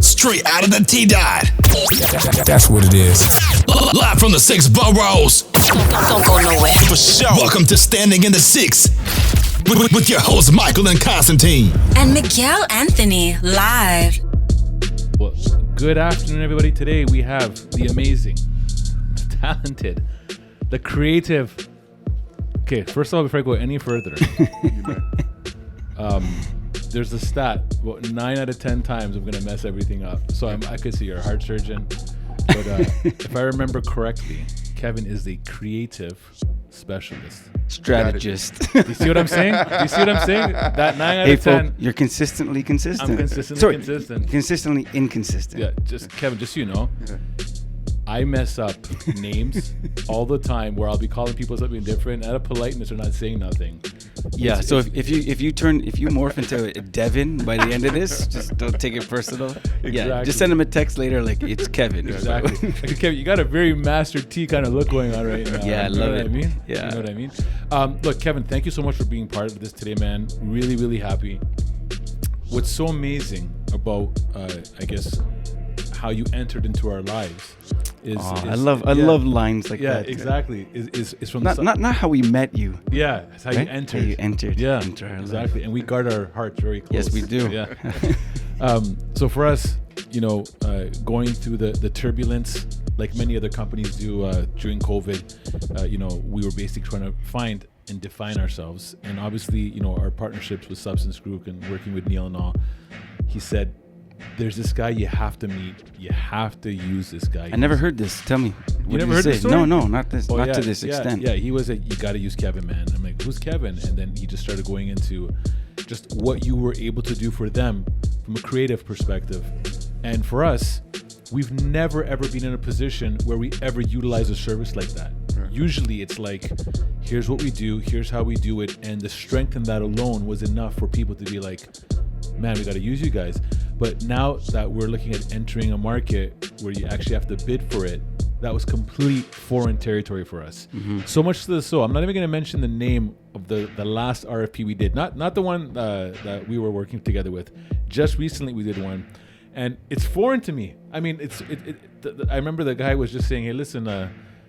straight out of the T-Dot. That's what it is. Live from the 6 boroughs. Don't go nowhere. For sure. Welcome to Standing in the 6 with your hosts Michael and Constantine. And Miguel Anthony, live. Well, good afternoon, everybody. Today we have the amazing, the talented, the creative. Okay, first of all, before I go any further, there's a stat. Well, 9 out of 10 times I'm gonna mess everything up. So I could see you're a heart surgeon, but if I remember correctly, Kevin is the creative specialist. Strategist. Do you see what I'm saying? That 9 out of 10. Folk, you're consistently consistent. I'm consistently consistent. Consistently inconsistent. Yeah, Kevin, just so you know, I mess up names all the time where I'll be calling people something different out of politeness or not saying nothing. Yeah, so if you morph into Devin by the end of this, just don't take it personal. Exactly. Yeah, just send him a text later like it's Kevin. Exactly. Okay, Kevin, you got a very Master T kind of look going on right now. Yeah, I love it. I mean? Yeah. You know what I mean? Look, Kevin, thank you so much for being part of this today, man. Really, really happy. What's so amazing about, I guess, how you entered into our lives I love lines like that. Yeah, exactly. Is from not how we met you. Yeah, it's how right? you entered. How you entered. Yeah, exactly. And we guard our hearts very close. Yes, we do. Yeah. So for us, going through the turbulence, like many other companies do during COVID, we were basically trying to find and define ourselves. And obviously, our partnerships with Substance Group and working with Neil and all, he said, there's this guy you have to meet. You have to use this guy. I never heard this. Tell me. You never heard this story? No, not this. Not to this extent. Yeah, he was you got to use Kevin, man. I'm like, who's Kevin? And then he just started going into just what you were able to do for them from a creative perspective. And for us, we've never, ever been in a position where we ever utilize a service like that. Right. Usually it's like, here's what we do, here's how we do it. And the strength in that alone was enough for people to be like, man, we got to use you guys. But now that we're looking at entering a market where you actually have to bid for it, that was complete foreign territory for us. Mm-hmm. So much so, I'm not even going to mention the name of the last RFP we did. Not the one that we were working together with. Just recently we did one. And it's foreign to me. I mean, I remember the guy was just saying, hey, listen,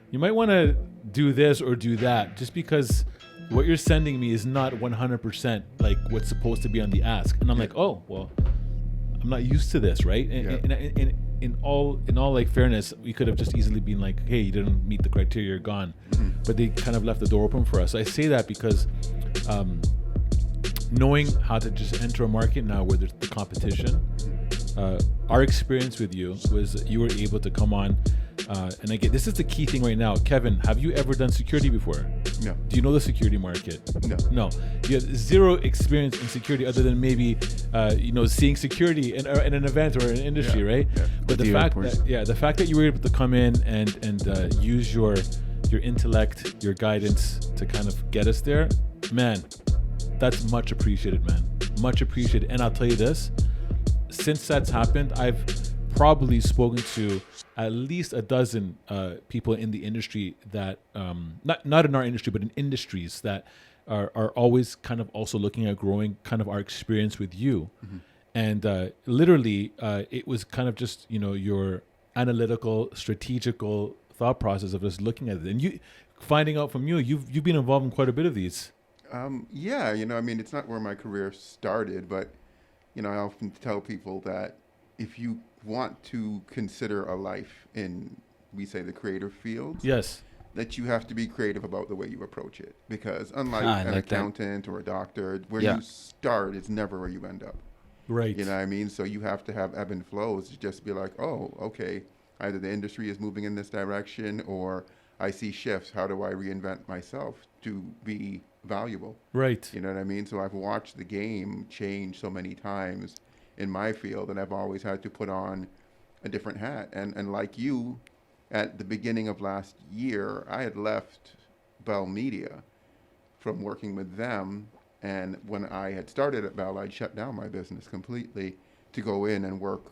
you might want to do this or do that just because what you're sending me is not 100% like what's supposed to be on the ask. And I'm like, oh, well, I'm not used to this, right? And in all like fairness, we could have just easily been like, hey, you didn't meet the criteria, you're gone. Mm-hmm. But they kind of left the door open for us. I say that because knowing how to just enter a market now where there's the competition, our experience with you was you were able to come on, and again, this is the key thing right now. Kevin, have you ever done security before? No. Do you know the security market? No. You have zero experience in security other than maybe, seeing security in an event or an industry, right? Yeah. But the fact that you were able to come in and use your intellect, your guidance to kind of get us there, man, that's much appreciated, man. Much appreciated. And I'll tell you this, since that's happened, I've probably spoken to at least a dozen people in the industry that, not in our industry, but in industries that are always kind of also looking at growing kind of our experience with you. Mm-hmm. And literally, it was kind of just, your analytical, strategical thought process of just looking at it. And you finding out from you've been involved in quite a bit of these. It's not where my career started, but, I often tell people that if you want to consider a life in, we say, the creative fields, yes, that you have to be creative about the way you approach it. Because unlike an accountant or a doctor, where you start is never where you end up. Right. You know what I mean? So you have to have ebb and flows to just be like, oh, okay, either the industry is moving in this direction or I see shifts. How do I reinvent myself to be valuable? Right. You know what I mean? So I've watched the game change so many times in my field, and I've always had to put on a different hat. And like you, at the beginning of last year, I had left Bell Media from working with them. And when I had started at Bell, I'd shut down my business completely to go in and work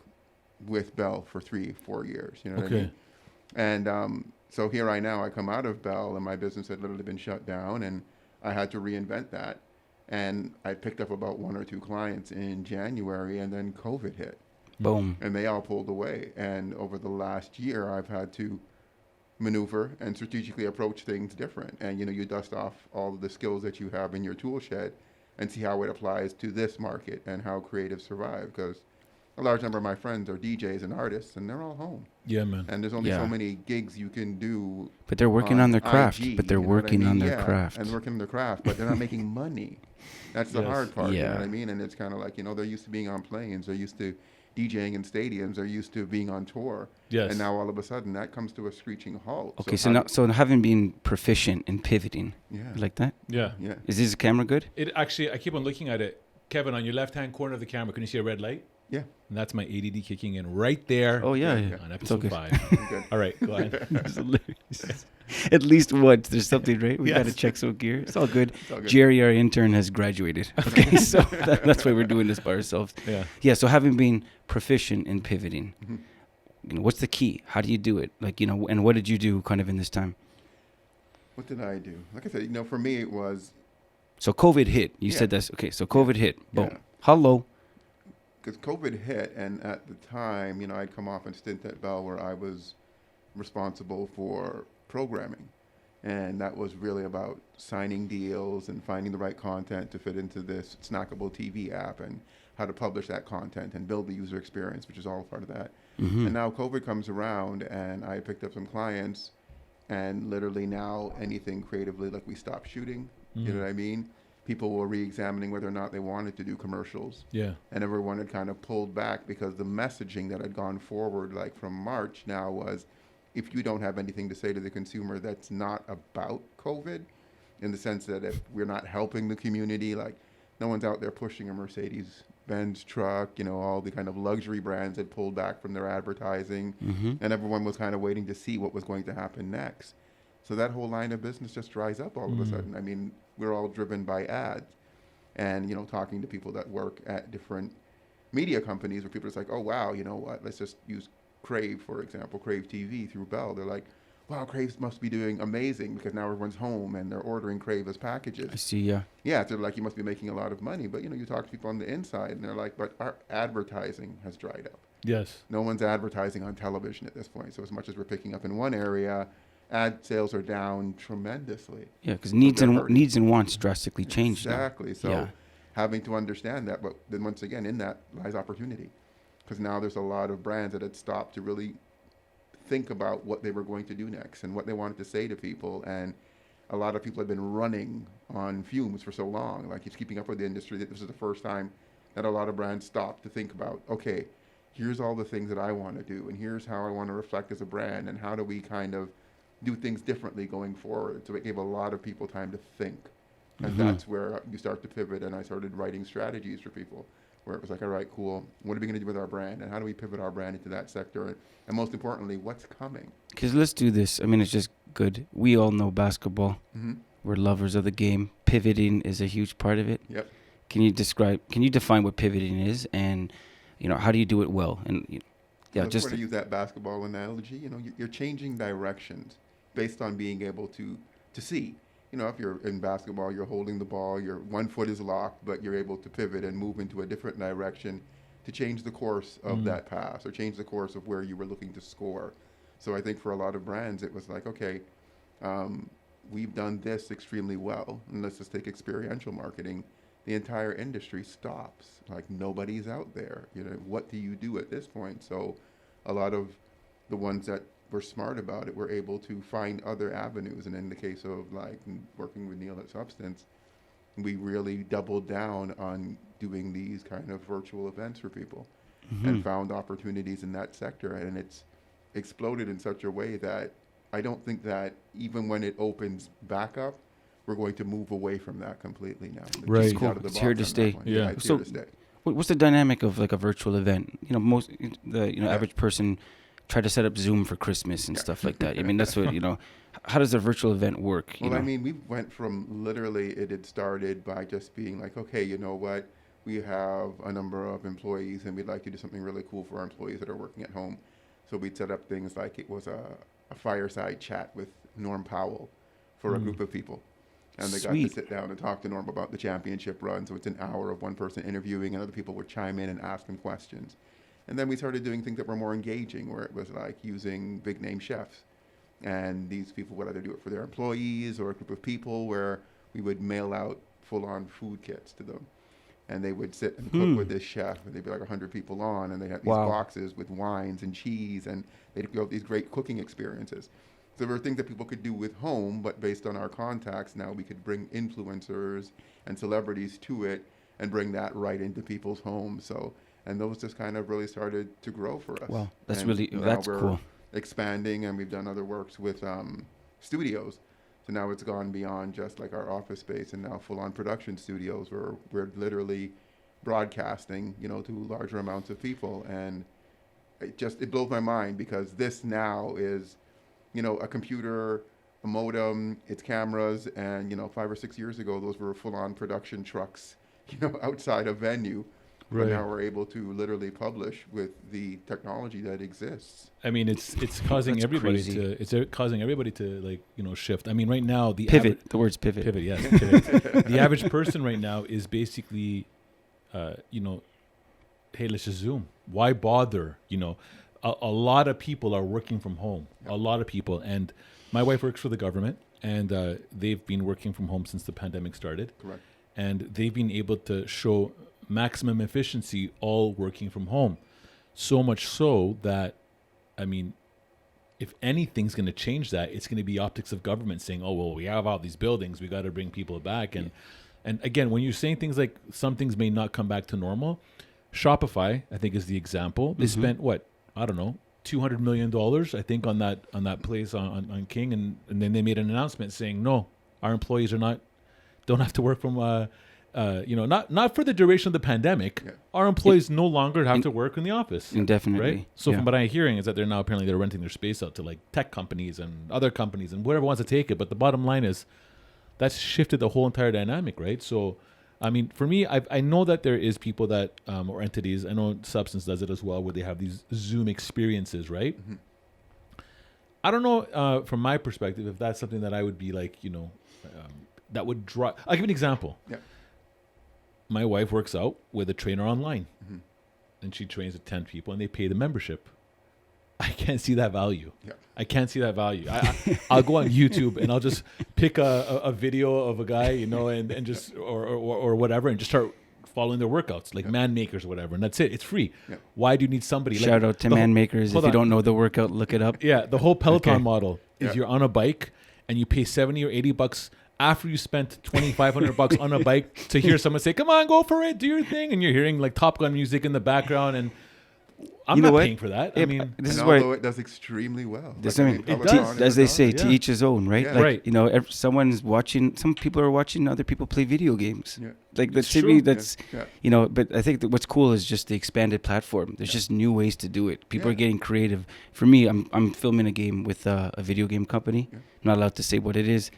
with Bell for 3-4 years. You know what I mean? And so here I come out of Bell, and my business had literally been shut down, and I had to reinvent that. And I picked up about 1 or 2 clients in January, and then COVID hit. Boom. and they all pulled away. And over the last year, I've had to maneuver and strategically approach things different. And you dust off all of the skills that you have in your tool shed and see how it applies to this market and how creatives survive. Because a large number of my friends are DJs and artists, and they're all home. Yeah, man. And there's only so many gigs you can do. But they're working on their craft. IG, But they're you know what I working on mean? their craft. And working on their craft, but they're not making money. That's the Yes. hard part. You know Yeah. what I mean? And it's kind of like, they're used to being on planes. They're used to DJing in stadiums. They're used to being on tour. Yes. And now all of a sudden that comes to a screeching halt. Okay, so having been proficient in pivoting, Yeah. you like that? Yeah. Yeah. Is this camera good? It actually, I keep on looking at it. Kevin, on your left-hand corner of the camera, can you see a red light? Yeah. And that's my ADD kicking in right there. Oh yeah, Yeah. On It's all episode good. 5. Good. All right, go ahead. At least once there's something, right? We Yes. gotta check some gear. It's all good. all good. Jerry, our intern, has graduated. Okay, so that's why we're doing this by ourselves. Yeah. Yeah. So having been proficient in pivoting, Mhm. what's the key? How do you do it? Like, and what did you do kind of in this time? What did I do? Like I said, for me it was So COVID hit. You Yeah. said that's okay. So COVID hit. Boom. Yeah. Hello. because COVID hit, and at the time, I'd come off a stint at Bell where I was responsible for programming. And that was really about signing deals and finding the right content to fit into this snackable TV app and how to publish that content and build the user experience, which is all part of that. And now COVID comes around and I picked up some clients, and literally now anything creatively, like we stopped shooting, you know what I mean? People were re-examining whether or not they wanted to do commercials. Yeah. And everyone had kind of pulled back because the messaging that had gone forward, like from March now, was if you don't have anything to say to the consumer that's not about COVID, in the sense that if we're not helping the community, like no one's out there pushing a Mercedes-Benz truck, all the kind of luxury brands had pulled back from their advertising, and everyone was kind of waiting to see what was going to happen next. So that whole line of business just dries up all of a sudden. I mean, we're all driven by ads, and talking to people that work at different media companies where people are just like, oh wow, you know what, let's just use Crave, for example, Crave TV through Bell. They're like, wow, Crave must be doing amazing because now everyone's home and they're ordering Crave as packages. I see. Yeah. Yeah, they're like, you must be making a lot of money. But you talk to people on the inside and they're like, but our advertising has dried up. Yes. No one's advertising on television at this point. So as much as we're picking up in one area, ad sales are down tremendously. Yeah, because they're needs hurting. and wants drastically changed now. Exactly. So Yeah. having to understand that, but then once again, in that lies opportunity. Because now there's a lot of brands that had stopped to really think about what they were going to do next and what they wanted to say to people. And a lot of people have been running on fumes for so long, like it's keeping up with the industry, that this is the first time that a lot of brands stopped to think about, okay, here's all the things that I want to do, and here's how I want to reflect as a brand, and how do we kind of do things differently going forward. So it gave a lot of people time to think. And that's where you start to pivot, and I started writing strategies for people, where it was like, all right, cool, what are we going to do with our brand, and how do we pivot our brand into that sector, and most importantly, what's coming? Because let's do this. I mean, it's just good. We all know basketball. We're lovers of the game. Pivoting is a huge part of it. Yep. Can you define what pivoting is, and how do you do it well? And yeah, So just to use that basketball analogy, you're changing directions based on being able to see. If you're in basketball, you're holding the ball, your one foot is locked, but you're able to pivot and move into a different direction to change the course of that pass or change the course of where you were looking to score. So I think for a lot of brands, it was like, okay, we've done this extremely well, and let's just take experiential marketing. The entire industry stops. Like, nobody's out there. What do you do at this point? So a lot of the ones that were smart about it were able to find other avenues. And in the case of like working with Neil at Substance, we really doubled down on doing these kind of virtual events for people and found opportunities in that sector. And it's exploded in such a way that I don't think that even when it opens back up, we're going to move away from that completely now. Right. It's Cool. out of the It's box here to on that stay. one. Yeah. It's So- here to stay. what's the dynamic of like a virtual event? Most average person try to set up Zoom for Christmas and stuff like that. I mean, that's what How does a virtual event work? Well, I mean, we went from literally it had started by just being like, okay, you know what? We have a number of employees and we'd like to do something really cool for our employees that are working at home. So we'd set up things like it was a fireside chat with Norm Powell for a group of people. And they got Sweet. to sit down and talk to Norm about the championship run. So it's an hour of one person interviewing and other people would chime in and ask him questions. And then we started doing things that were more engaging, where it was like using big name chefs. And these people would either do it for their employees or a group of people, where we would mail out full-on food kits to them. And they would sit and cook with this chef, and they'd be like 100 people on, and they'd have these boxes with wines and cheese, and they'd go these great cooking experiences. So there were things that people could do with home, but based on our contacts, now we could bring influencers and celebrities to it and bring that right into people's homes. So, and those just kind of really started to grow for us. Wow, that's And really, now that's we're cool. expanding, and we've done other works with studios. So now it's gone beyond just like our office space, and now full-on production studios where we're literally broadcasting, to larger amounts of people. And it blows my mind, because this now is, a computer, a modem, it's cameras, and 5 or 6 years ago, those were full-on production trucks, outside a venue. Right. But now we're able to literally publish with the technology that exists. I mean, it's causing That's everybody crazy. causing everybody to shift. I mean, right now the Pivot. The word's pivot. pivot, yes, pivot. The average person right now is basically, hey, let's just Zoom. Why bother? A lot of people are working from home. A lot of people, and my wife works for the government, and they've been working from home since the pandemic started. Correct. And they've been able to show maximum efficiency all working from home. So much so that, I mean, if anything's going to change that, it's going to be optics of government saying, oh, well, we have all these buildings, we got to bring people back. And again, when you're saying things like some things may not come back to normal, Shopify, I think, is the example. They spent I don't know, $200 million, I think, on that place on King. And then they made an announcement saying, no, our employees don't have to work from not for the duration of the pandemic. Yeah. Our employees no longer have to work in the office indefinitely. Right? So from what I'm hearing is that they're now apparently renting their space out to like tech companies and other companies and whoever wants to take it. But the bottom line is that's shifted the whole entire dynamic, right? So, I mean, for me, I know that there is people that or entities. I know Substance does it as well, where they have these Zoom experiences, right? Mm-hmm. I don't know from my perspective if that's something that I would be like, that would draw. I'll give you an example. Yeah. My wife works out with a trainer online, and she trains with 10 people, and they pay the membership. I can't see that value. Yeah. I can't see that value. I'll go on YouTube and I'll just pick a video of a guy, and just or whatever, and just start following their workouts, like Man Makers or whatever, and that's it. It's free. Yeah. Why do you need somebody? Shout out to Man Makers. If you don't know the workout, look it up. Yeah, the whole Peloton model is you're on a bike and you pay $70 or $80 after you spent $2,500 on a bike to hear someone say, "Come on, go for it, do your thing," and you're hearing like Top Gun music in the background, and I'm not paying for that. I mean, this is where it does extremely well. It does, as they say, to each his own, right? Yeah. Like, right. Someone's watching. Some people are watching other people play video games. Yeah. Like that's to true. me, that's But I think that what's cool is just the expanded platform. There's just new ways to do it. People are getting creative. For me, I'm filming a game with a video game company. Yeah. I'm not allowed to say what it is.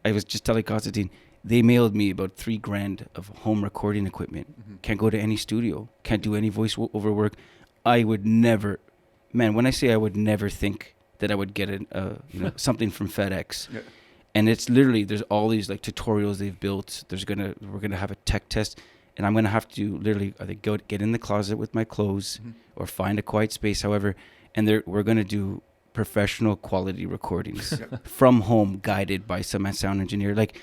I was just telling Constantine, they mailed me about $3,000 of home recording equipment. Mm-hmm. Can't go to any studio. Can't do any voice over work. I would never, when I say I would never think that I would get something from FedEx. Yeah. And it's literally, there's all these like tutorials they've built. We're gonna have a tech test, and I'm gonna have to literally either get in the closet with my clothes or find a quiet space, however, and we're gonna do professional quality recordings from home, guided by some sound engineer. Like,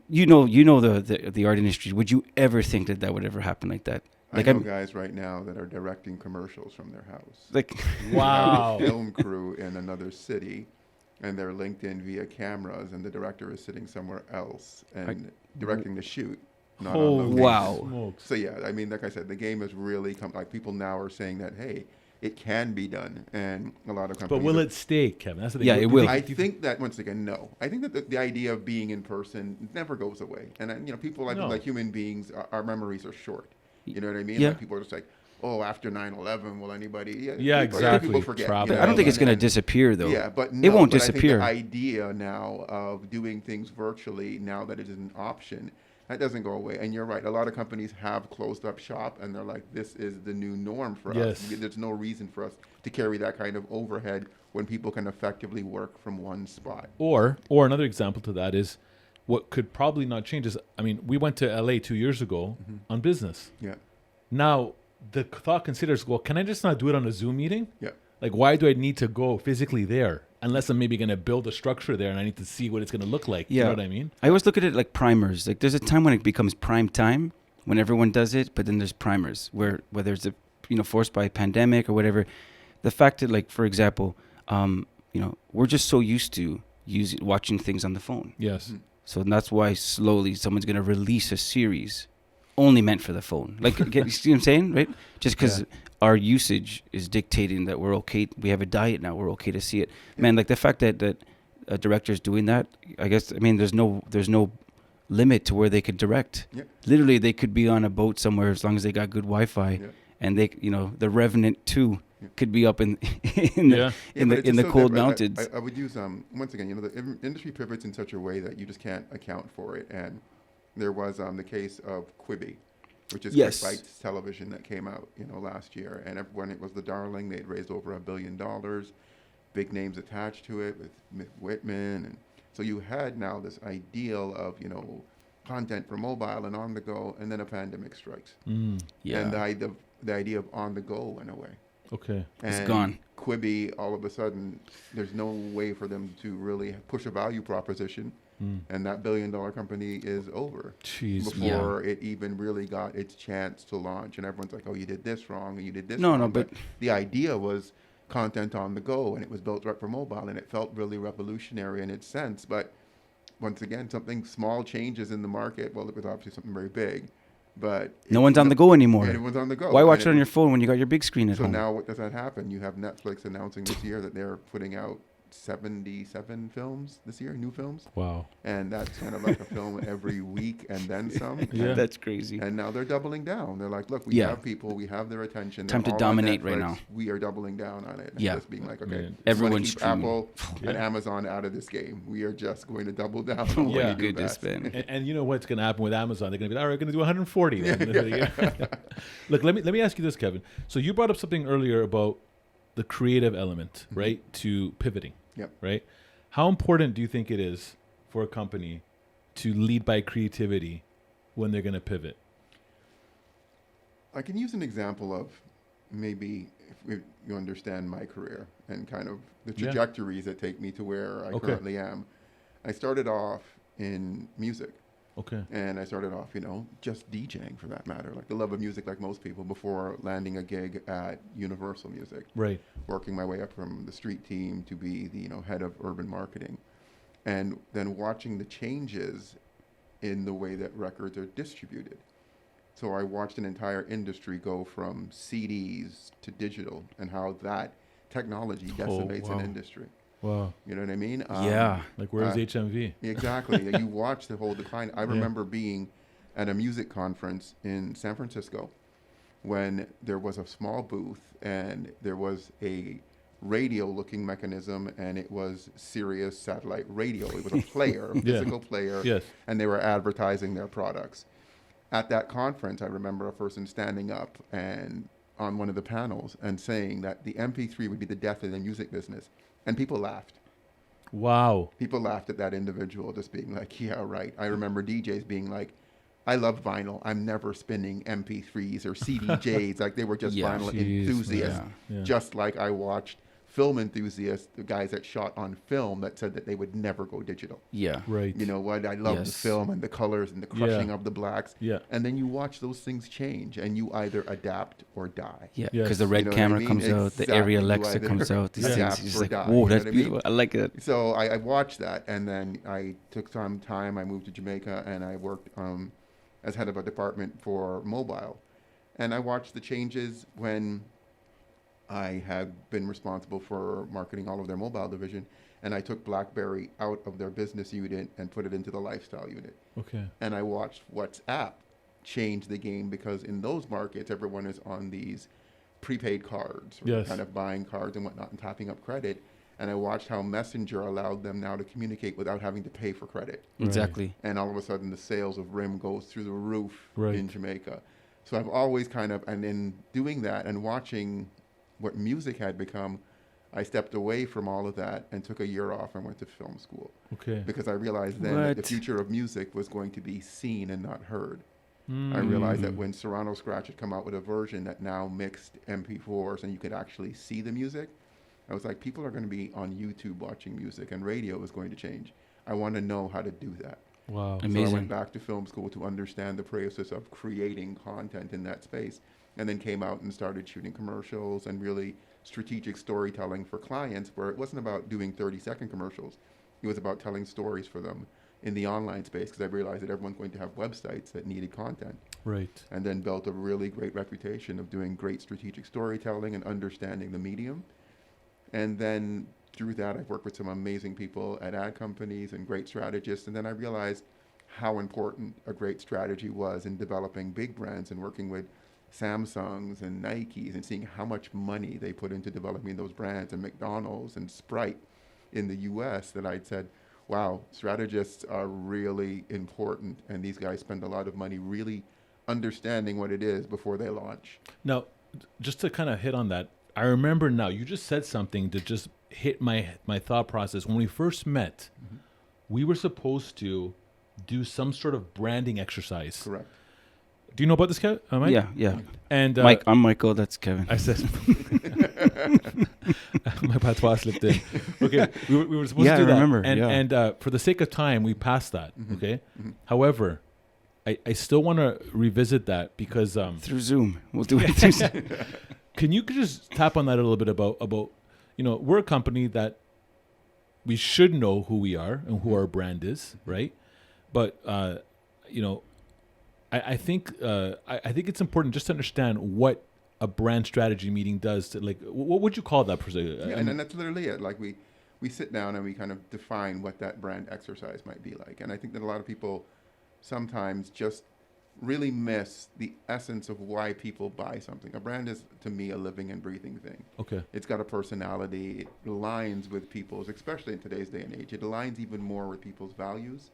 the art industry. Would you ever think that would ever happen like that? Like, I know guys right now that are directing commercials from their house. Like, wow. A film crew in another city, and they're linked in via cameras, and the director is sitting somewhere else and directing the shoot. Not on location. Wow. So yeah, I mean, like I said, the game has really come. Like, people now are saying that, hey, it can be done, and a lot of companies. But will it stay, Kevin? That's the thing. Yeah, it will. I think that, once again, no. I think that the idea of being in person never goes away, and people, I think, like human beings, our memories are short. You know what I mean? Yeah. Like, people are just like, oh, after 9/11, will anybody? Yeah, exactly. People forget. I don't think it's going to disappear, though. Yeah, but it won't disappear. I think the idea now of doing things virtually, now that it is an option, that doesn't go away. And you're right. A lot of companies have closed up shop, and they're like, this is the new norm for us. There's no reason for us to carry that kind of overhead when people can effectively work from one spot. Or another example to that is, what could probably not change is, I mean, we went to LA 2 years ago on business. Yeah. Now, the thought considers, well, can I just not do it on a Zoom meeting? Yeah. Like, why do I need to go physically there? Unless I'm maybe going to build a structure there and I need to see what it's going to look like. Yeah. You know what I mean? I always look at it like primers. Like there's a time when it becomes prime time when everyone does it, but then there's primers where whether it's forced by a pandemic or whatever. The fact that, like, for example, we're just so used to watching things on the phone. Yes. So that's why slowly someone's going to release a series only meant for the phone. Like, you see what I'm saying, right? Just because our usage is dictating that we're okay. We have a diet now. We're okay to see it. Man, like the fact that a director's doing that, I guess, I mean, there's no limit to where they could direct. Yeah. Literally, they could be on a boat somewhere as long as they got good Wi-Fi, and they, the Revenant 2 could be up in the cold mountains. I would use once again, the industry pivots in such a way that you just can't account for it. And there was the case of Quibi, which is Quick television that came out last year, and everyone, it was the darling. They'd raised over $1 billion, big names attached to it with Mick Whitman, and so you had now this ideal of content for mobile and on the go, and then a pandemic strikes. And the idea of on the go went away. Okay. And it's gone. Quibi, all of a sudden, there's no way for them to really push a value proposition, and that $1 billion company is over before it even really got its chance to launch. And everyone's like, "Oh, you did this wrong, and you did this wrong." No, but the idea was content on the go, and it was built right for mobile, and it felt really revolutionary in its sense. But once again, something small changes in the market. Well, it was obviously something very big. But no one's on the go anymore. Everyone's on the go. Why watch it on your phone when you got your big screen at home? So now what does that happen? You have Netflix announcing this year that they're putting out 77 films this year, new films. Wow. And that's kind of like a film every week and then some. Yeah, that's crazy. And now they're doubling down. They're like, look, we have people, we have their attention. Time to dominate right now. We are doubling down on it. And just being like, okay, everyone's keep Apple and Amazon out of this game. We are just going to double down on what you do best. And you know what's going to happen with Amazon? They're going to be, all right, we're going to do 140 then. Look, let me ask you this, Kevin. So you brought up something earlier about the creative element, right, to pivoting. Yep. Right? How important do you think it is for a company to lead by creativity when they're going to pivot? I can use an example of maybe if you understand my career and kind of the trajectories that take me to where I currently am. I started off in music. Okay. And I started off, just DJing for that matter, like the love of music, like most people, before landing a gig at Universal Music. Right. Working my way up from the street team to be the, head of urban marketing. And then watching the changes in the way that records are distributed. So I watched an entire industry go from CDs to digital and how that technology decimates an industry. Wow. You know what I mean? Like, where's HMV? Exactly. You watch the whole decline. I remember being at a music conference in San Francisco when there was a small booth and there was a radio-looking mechanism, and it was Sirius satellite radio. It was a player, a physical player, and they were advertising their products. At that conference, I remember a person standing up and on one of the panels and saying that the MP3 would be the death of the music business. And people laughed. Wow. People laughed at that individual just being like, yeah, right. I remember DJs being like, I love vinyl. I'm never spinning MP3s or CDJs. Like, they were just vinyl enthusiasts. Just like I watched film enthusiasts, the guys that shot on film, that said that they would never go digital. Yeah. Right. You know what? I love the film and the colors and the crushing of the blacks. Yeah. And then you watch those things change, and you either adapt or die. Yeah. Because the red camera comes out, the Arri Alexa comes out. These things. It's like, whoa, that's beautiful. I like it. So I watched that, and then I took some time. I moved to Jamaica, and I worked as head of a department for mobile. And I watched the changes when I had been responsible for marketing all of their mobile division, and I took BlackBerry out of their business unit and put it into the lifestyle unit. Okay. And I watched WhatsApp change the game, because in those markets, everyone is on these prepaid cards, kind of buying cards and whatnot and tapping up credit. And I watched how Messenger allowed them now to communicate without having to pay for credit. Exactly. And all of a sudden, the sales of RIM goes through the roof in Jamaica. So I've always and in doing that and watching what music had become, I stepped away from all of that and took a year off and went to film school. Okay. Because I realized then that the future of music was going to be seen and not heard. I realized that when Serrano Scratch had come out with a version that now mixed MP4s and you could actually see the music, I was like, people are going to be on YouTube watching music, and radio is going to change. I want to know how to do that. Wow. Amazing. So I went back to film school to understand the process of creating content in that space, and then came out and started shooting commercials and really strategic storytelling for clients, where it wasn't about doing 30-second commercials. It was about telling stories for them in the online space, because I realized that everyone's going to have websites that needed content. Right. And then built a really great reputation of doing great strategic storytelling and understanding the medium. And then through that, I've worked with some amazing people at ad companies and great strategists. And then I realized how important a great strategy was in developing big brands and working with Samsungs and Nikes and seeing how much money they put into developing those brands, and McDonald's and Sprite in the US, that I'd said, wow, strategists are really important. And these guys spend a lot of money really understanding what it is before they launch. Now, just to kind of hit on that, I remember now, you just said something that just hit my thought process. When we first met, we were supposed to do some sort of branding exercise. Correct. Do you know about this, Kevin? Mike? Yeah. And Mike, I'm Michael. That's Kevin. I said, my patois slipped in. Okay, we were supposed to do that. I remember. And for the sake of time, we passed that. Okay. However, I still want to revisit that because Through Zoom. We'll do it through Zoom. Can you just tap on that a little bit about we're a company that we should know who we are and who our brand is, right? But I think it's important just to understand what a brand strategy meeting does. To, like, what would you call that? Yeah, and that's literally it. Like we sit down and we kind of define what that brand exercise might be like. And I think that a lot of people sometimes just really miss the essence of why people buy something. A brand is, to me, a living and breathing thing. Okay. It's got a personality. It aligns with people's, especially in today's day and age, it aligns even more with people's values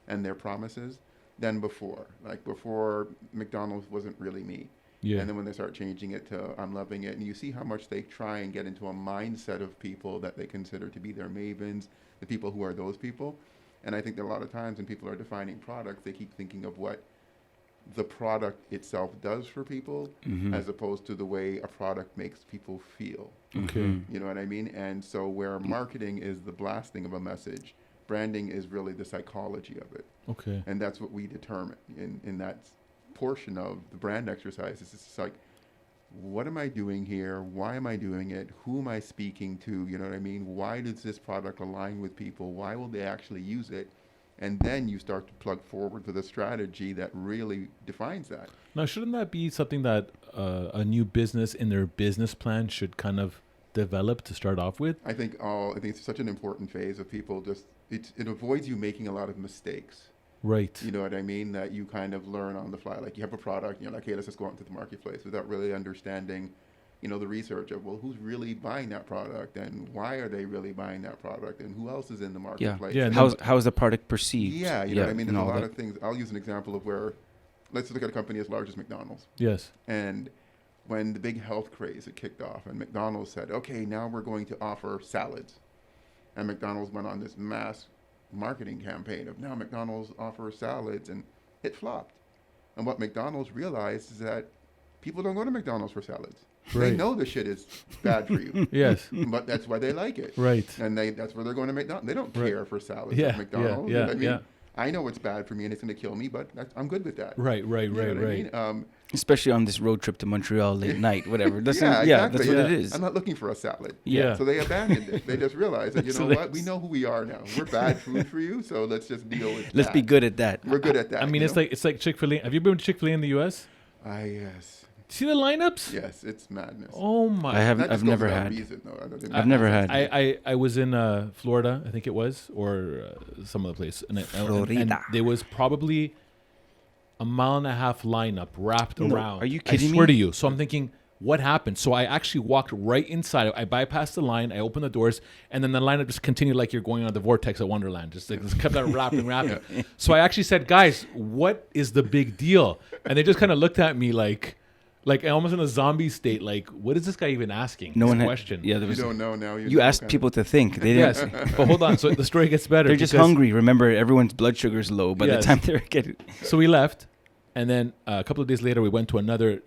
and their promises than before. Like before, McDonald's wasn't really me. Yeah. And then when they start changing it to I'm loving it, and you see how much they try and get into a mindset of people that they consider to be their mavens, the people who are those people. And I think that a lot of times when people are defining products, they keep thinking of what the product itself does for people, as opposed to the way a product makes people feel. Okay. You know what I mean? And so where marketing is the blasting of a message, branding is really the psychology of it. Okay. And that's what we determine in that portion of the brand exercise. It's just like, what am I doing here? Why am I doing it? Who am I speaking to? You know what I mean? Why does this product align with people? Why will they actually use it? And then you start to plug forward with a strategy that really defines that. Now, shouldn't that be something that a new business in their business plan should kind of develop to start off with? I think it's such an important phase of people. Just it avoids you making a lot of mistakes. Right. You know what I mean? That you kind of learn on the fly. Like you have a product, you're like, hey, let's just go out into the marketplace without really understanding, the research of, well, who's really buying that product and why are they really buying that product and who else is in the marketplace. Yeah. How's the product perceived? Yeah, you know what I mean? There's a lot of things. I'll use an example of where, let's look at a company as large as McDonald's. Yes. And when the big health craze had kicked off and McDonald's said, okay, now we're going to offer salads. And McDonald's went on this mass marketing campaign of now McDonald's offers salads, and it flopped. And what McDonald's realized is that people don't go to McDonald's for salads. Right. They know the shit is bad for you. Yes. But that's why they like it. Right. And that's where they're going to McDonald's. They don't care for salads Yeah, at McDonald's. yeah, I mean, yeah. I know it's bad for me and it's going to kill me, but I'm good with that. Right. You know what I mean? Especially on this road trip to Montreal late night, whatever. That's exactly. That's what it is. I'm not looking for a salad. Yeah. So they abandoned it. They just realized that, So what? We know who we are now. We're bad food for you, so let's just deal with Let's that. be good at that. We're good at that. I mean, it's like Chick-fil-A. Have you been to Chick-fil-A in the U.S.? Yes. See the lineups? Yes, it's madness. Oh my! I've never had. I've never had. I was in Florida, I think it was, or some other place, and Florida. there was probably a 1.5 mile lineup wrapped around. Are you kidding I swear me? to you. So I'm thinking, what happened? So I actually walked right inside. I bypassed the line. I opened the doors, and then the lineup just continued like you're going on the vortex at Wonderland. Just kept on wrapping. So I actually said, guys, what is the big deal? And they just kind of looked at me like almost in a zombie state. Like, what is this guy even asking? No one question. Yeah, there You was. don't know now. You asked people to think. They didn't. Yes, but hold on. So the story gets better. They're just because- hungry. Remember, everyone's blood sugar's low by the Yes. time they're getting. So we left, And then a couple of days later, we went to another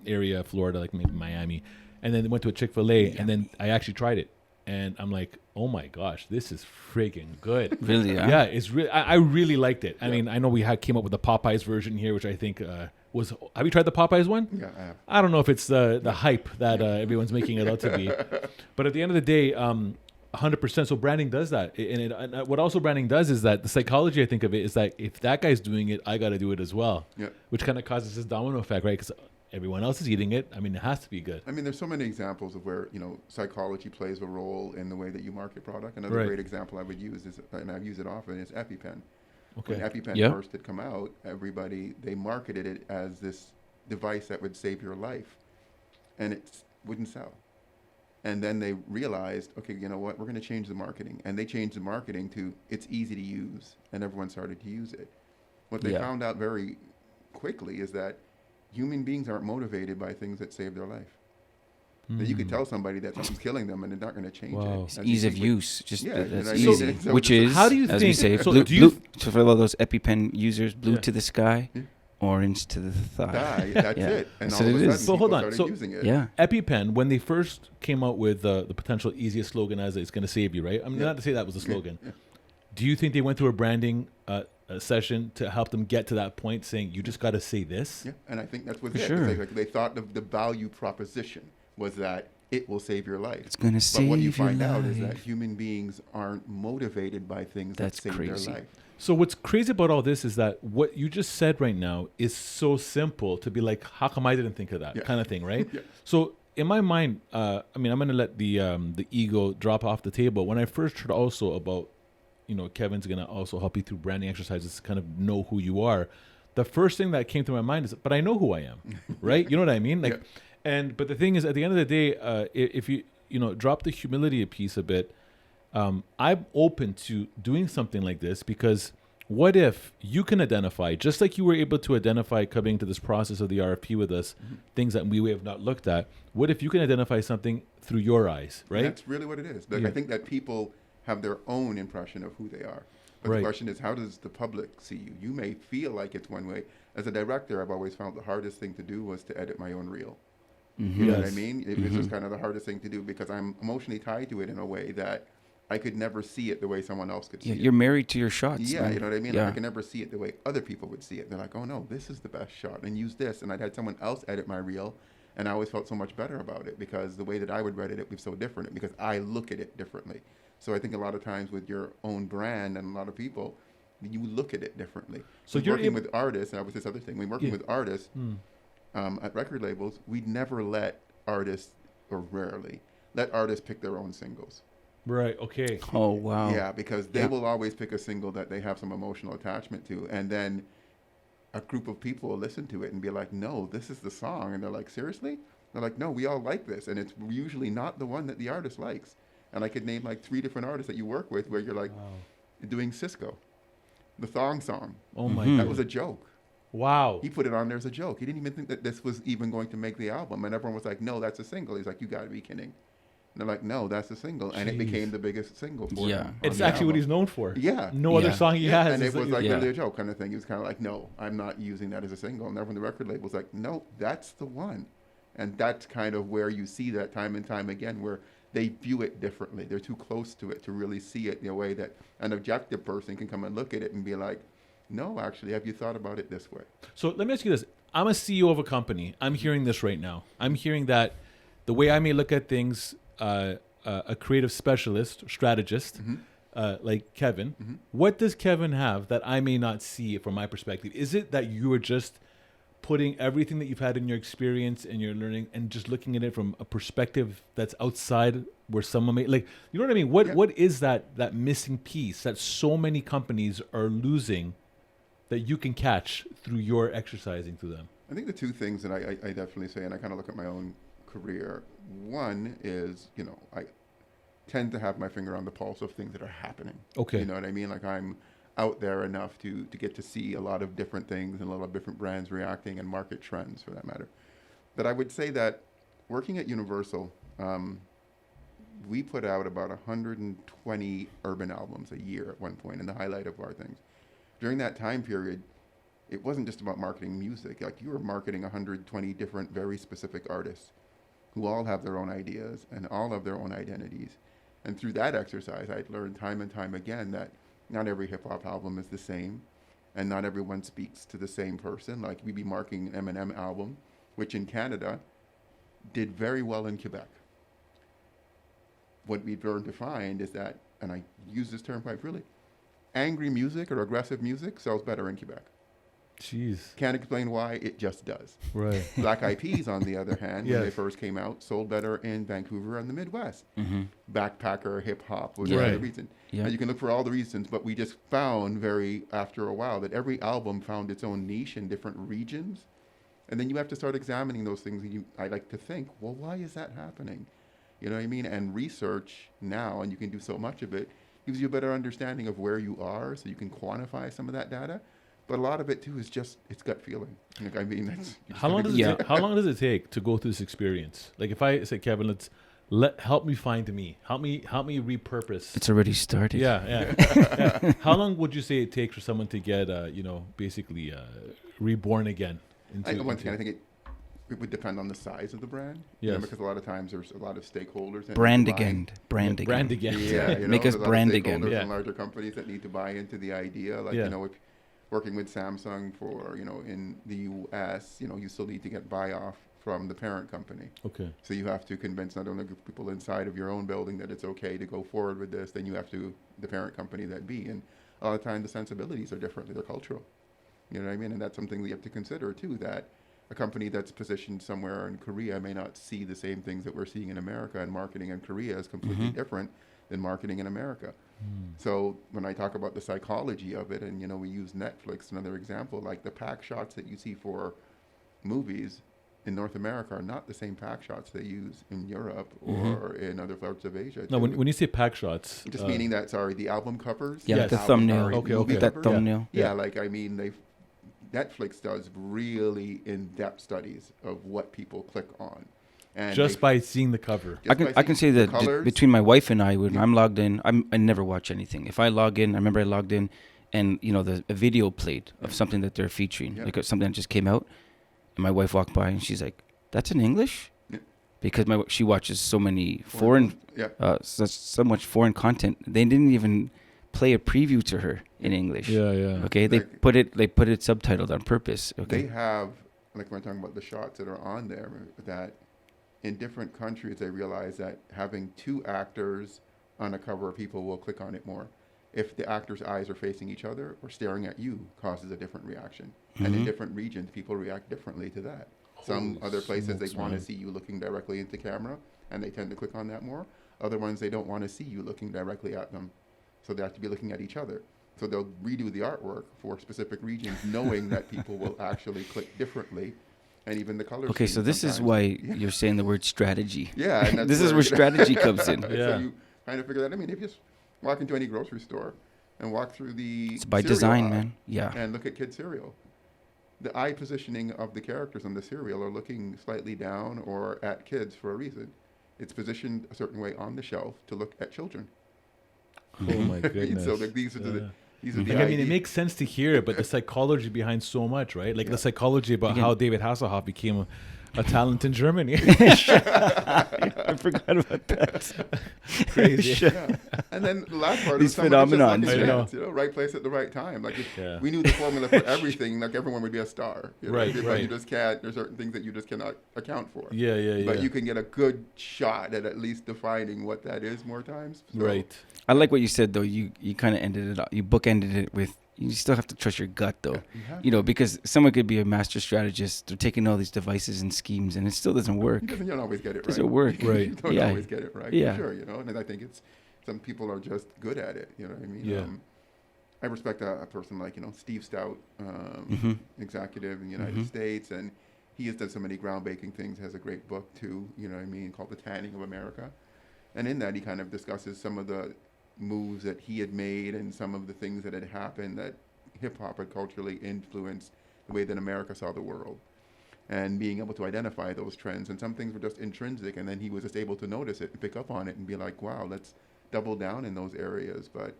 area of Florida, like maybe Miami, and then went to a Chick-fil-A, and then I actually tried it, and I'm like, oh my gosh, this is freaking good. Really? Yeah, it's really. I really liked it. I mean, I know we came up with the Popeyes version here, which I think was. Have you tried the Popeyes one? Yeah, I have. I don't know if it's the hype that everyone's making it out to be, but at the end of the day, 100%. So branding does that, and what also branding does is that the psychology I think of it is that if that guy's doing it, I got to do it as well. Yeah. Which kind of causes this domino effect, right? Because everyone else is eating it. I mean, it has to be good. I mean, there's so many examples of where, psychology plays a role in the way that you market product. Another great example I would use is, and I use it often, is EpiPen. Okay. When EpiPen first had come out, they marketed it as this device that would save your life, and it wouldn't sell. And then they realized, okay, you know what, we're going to change the marketing. And they changed the marketing to it's easy to use, and everyone started to use it. What they found out very quickly is that human beings aren't motivated by things that save their life. That you could tell somebody that something's killing them, and they're not going to change it. It's ease of use, just that's so, easy. so Which is, how do you as think, we say, so blue, do you for all those EpiPen users, blue to the sky, orange to the thigh. That's it. And That's all what of it a is. sudden, So hold people on. started So using it. Yeah. EpiPen, when they first came out with the potential easiest slogan as it's going to save you, right? I mean, not to say that was the slogan. Do you think they went through a branding session to help them get to that point, saying you just got to say this? Yeah, and I think that's what sure. they thought the value proposition was that it will save your life. It's going to save But what you your find out is that life. human beings aren't motivated by things That's that save crazy. their life. So what's crazy about all this is that what you just said right now is so simple to be like, how come I didn't think of that kind of thing, right? So in my mind, I mean, I'm going to let the ego drop off the table. When I first heard also about, Kevin's going to also help you through branding exercises to kind of know who you are, the first thing that came to my mind is, but I know who I am, right? You know what I mean? Like, but the thing is, at the end of the day, if you drop the humility piece a bit, I'm open to doing something like this because what if you can identify, just like you were able to identify coming to this process of the RFP with us, things that we have not looked at, what if you can identify something through your eyes, right? That's really what it is. Like, I think that people have their own impression of who they are. But the question is, how does the public see you? You may feel like it's one way. As a director, I've always found the hardest thing to do was to edit my own reel. You know what I mean? It was just kind of the hardest thing to do because I'm emotionally tied to it in a way that I could never see it the way someone else could see it. You're married to your shots. Yeah, man. you know what I mean? Yeah. Like, I can never see it the way other people would see it. They're like, oh no, this is the best shot, and use this. And I'd had someone else edit my reel, and I always felt so much better about it because the way that I would edit it was so different because I look at it differently. So I think a lot of times with your own brand and a lot of people, you look at it differently. So you're working with artists, and that was this other thing. When working with artists at record labels, we'd never let artists, or rarely, let artists pick their own singles. Right, okay. Oh, wow. Yeah, because they will always pick a single that they have some emotional attachment to, and then a group of people will listen to it and be like, no, this is the song. And they're like, seriously? They're like, no, we all like this. And it's usually not the one that the artist likes. And I could name like 3 different artists that you work with where you're like doing Cisco, the Thong Song. Oh my God. That was a joke. Wow. He put it on there as a joke. He didn't even think that this was even going to make the album. And everyone was like, no, that's a single. He's like, you got to be kidding. And they're like, no, that's a single. And it became the biggest single for him. It's actually what he's known for. Yeah. No other song he has. And it was like really a joke kind of thing. He was kind of like, no, I'm not using that as a single. And everyone, the record label was like, no, that's the one. And that's kind of where you see that time and time again, where they view it differently. They're too close to it to really see it in a way that an objective person can come and look at it and be like, no, actually, have you thought about it this way? So let me ask you this. I'm a CEO of a company. I'm hearing this right now. I'm hearing that the way I may look at things, a creative specialist, strategist, like Kevin, what does Kevin have that I may not see from my perspective? Is it that you are just putting everything that you've had in your experience and your learning and just looking at it from a perspective that's outside where someone may, like, you know what I mean? What is that missing piece that so many companies are losing that you can catch through your exercising through them? I think the 2 things that I definitely say, and I kind of look at my own career. One is, I tend to have my finger on the pulse of things that are happening. Okay. You know what I mean? Like, I'm out there enough to get to see a lot of different things and a lot of different brands reacting and market trends for that matter. But I would say that working at Universal, we put out about 120 urban albums a year at one point in the highlight of our things. During that time period, it wasn't just about marketing music. Like, you were marketing 120 different, very specific artists who all have their own ideas and all have their own identities. And through that exercise, I'd learned time and time again that not every hip hop album is the same, and not everyone speaks to the same person. Like, we'd be marking an Eminem album, which in Canada did very well in Quebec. What we've learned to find is that, and I use this term quite freely, angry music or aggressive music sells better in Quebec. Jeez. Can't explain why, it just does. Right. Black Eyed Peas, on the other hand, when Yes. they first came out, sold better in Vancouver and the Midwest. Mm-hmm. Backpacker, hip hop was Yeah. the reason. Yeah. And you can look for all the reasons, but we just found after a while that every album found its own niche in different regions. And then you have to start examining those things. And I like to think, well, why is that happening? You know what I mean? And research now, and you can do so much of it, gives you a better understanding of where you are, so you can quantify some of that data. But a lot of it too is just, it's gut feeling. Like, I mean, that's How long does Yeah. it how long does it take to go through this experience? Like, if I say, Kevin, help me find me. Help me repurpose. It's already started. Yeah. How long would you say it takes for someone to get basically reborn again? Once again, I think it would depend on the size of the brand. You know, Yes. because a lot of times there's a lot of stakeholders. that Brand need to buy again. in. Brand again. Brand again. Yeah, you know, Make us there's a lot of brand again. stakeholders Yeah. and larger companies that need to buy into the idea. Like, Yeah. you know, if working with Samsung for, in the US, you still need to get buy-off from the parent company. Okay. So you have to convince not only people inside of your own building that it's okay to go forward with this, then you have to, the parent company that be. And a lot of times the sensibilities are different, they're cultural. You know what I mean? And that's something we have to consider too, that a company that's positioned somewhere in Korea may not see the same things that we're seeing in America, and marketing in Korea is completely different than marketing in America. So when I talk about the psychology of it, and we use Netflix, another example, like the pack shots that you see for movies in North America are not the same pack shots they use in Europe or in other parts of Asia. No, too. when you say pack shots, Just meaning that, the album covers. Yeah, Yes. the album- thumbnail. or Okay, movie okay. That covers. thumbnail. Yeah, Netflix does really in-depth studies of what people click on. And just they- by seeing the cover. just by I can say seeing the that colors. between my wife and I, when I'm logged in, I never watch anything. If I log in, I remember I logged in, and a video played of something that they're featuring, Yeah. like something that just came out, and my wife walked by and she's like, "That's in English," Yeah. because she watches so many foreign, Yeah. so much foreign content. They didn't even play a preview to her in English. Yeah. Okay, they Like- put it subtitled on purpose. Okay. They have, like when we're talking about the shots that are on there, that in different countries they realize that having two actors on a cover, people will click on it more. If the actors' eyes are facing each other or staring at you, causes a different reaction. And in different regions, people react differently to that. Some Holy other places smokes, they want to man. see you looking directly into camera, and they tend to click on that more. Other ones, they don't want to see you looking directly at them, so they have to be looking at each other. So they'll redo the artwork for specific regions, knowing that people will actually click differently, and even the color. Okay, so scheme this is sometimes. why you're saying the word strategy. Yeah, and that's This is where strategy comes in. Yeah. So you kind of figure that. I mean, if you just walk into any grocery store and walk through the It's by cereal design, aisle man. Yeah. and look at kid cereal, the eye positioning of the characters on the cereal are looking slightly down or at kids for a reason. It's positioned a certain way on the shelf to look at children. Oh my goodness. So like, these are the these are the Like, I mean, it ideas. makes sense to hear it, but the psychology behind so much, right? Like the psychology about Again- how David Hasselhoff became a talent in Germany. I forgot about that. Crazy. Yeah. And then the last part These is someone just phenomenons. lucky I know. chance, right place at the right time. Like if Yeah. we knew the formula for everything, like everyone would be a star. Right, But right. you just can't. There's certain things that you just cannot account for. Yeah. But you can get a good shot at least defining what that is more times. So, Right. I like what you said though. You kind of ended it up. You bookended it with. You still have to trust your gut though. you have Because someone could be a master strategist. They're taking all these devices and schemes, and it still doesn't work. You don't always get it right. Doesn't work. Right. You don't Yeah. always get it right. Yeah. For sure. And I think it's some people are just good at it. You know what I mean? Yeah. I respect a person like Steve Stout, Mhm. executive in the United States, and he has done so many groundbreaking things. Has a great book too. You know what I mean? Called The Tanning of America, and in that he kind of discusses some of the moves that he had made and some of the things that had happened that hip hop had culturally influenced the way that America saw the world, and being able to identify those trends. And some things were just intrinsic, and then he was just able to notice it and pick up on it and be like, wow, let's double down in those areas. But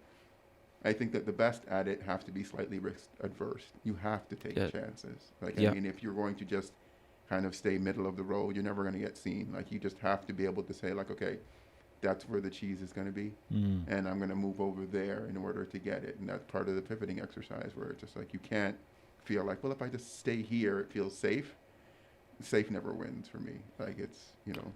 I think that the best at it have to be slightly risk adverse. You have to take chances. Like, Yeah. I mean, if you're going to just kind of stay middle of the road, you're never going to get seen. Like, you just have to be able to say, like, okay, that's where the cheese is going to be, and I'm going to move over there in order to get it. And that's part of the pivoting exercise, where it's just like, you can't feel like, well, if I just stay here, it feels safe. Safe never wins for me. Like, it's, you know.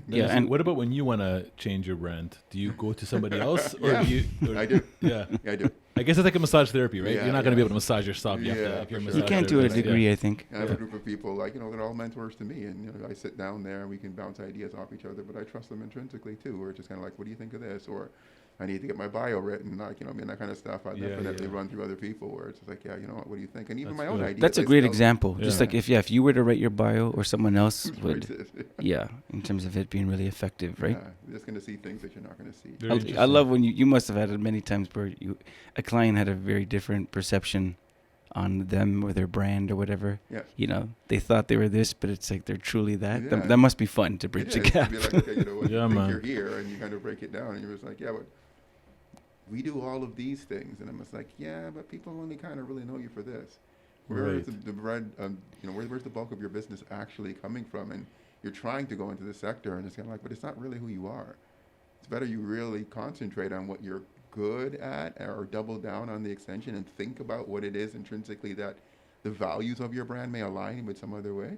Yeah, and what about when you want to change your brand? Do you go to somebody else, or Yeah, do you? Or, I do. Yeah, I do. I guess it's like a massage therapy, right? Yeah, You're not going to be yeah. able to massage yourself. You have to, Yeah, if you're a for massage sure. You can't do it a therapist, degree, I think. I have a group of people, like, you know, they're all mentors to me, and, you know, I sit down there and we can bounce ideas off each other, but I trust them intrinsically too. We're just kind of like, what do you think of this? Or I need to get my bio written, like, you know, I mean, that kind of stuff. I definitely run through other people where it's just like, yeah, you know what do you think? And even That's my own good. ideas. That's a I great still- example. Just Yeah. like if you were to write your bio or someone else would, Racist. yeah, in terms of it being really effective, right? Yeah, you're just going to see things that you're not going to see. Very I interesting. love when you must have had it many times where a client had a very different perception on them or their brand or whatever. Yeah. You know, they thought they were this, but it's like they're truly that. Yeah. That must be fun to It bridge is. the To gap. be like, okay, you know what, Yeah, you think man. you're here, and you kind of break it down, and you're just like, yeah, but we do all of these things, and I'm just like, yeah, but people only kind of really know you for this. Where is Right. the bread? You know, where's the bulk of your business actually coming from? And you're trying to go into the sector, and it's kind of like, but it's not really who you are. It's better you really concentrate on what you're good at, or double down on the extension, and think about what it is intrinsically that the values of your brand may align with some other way.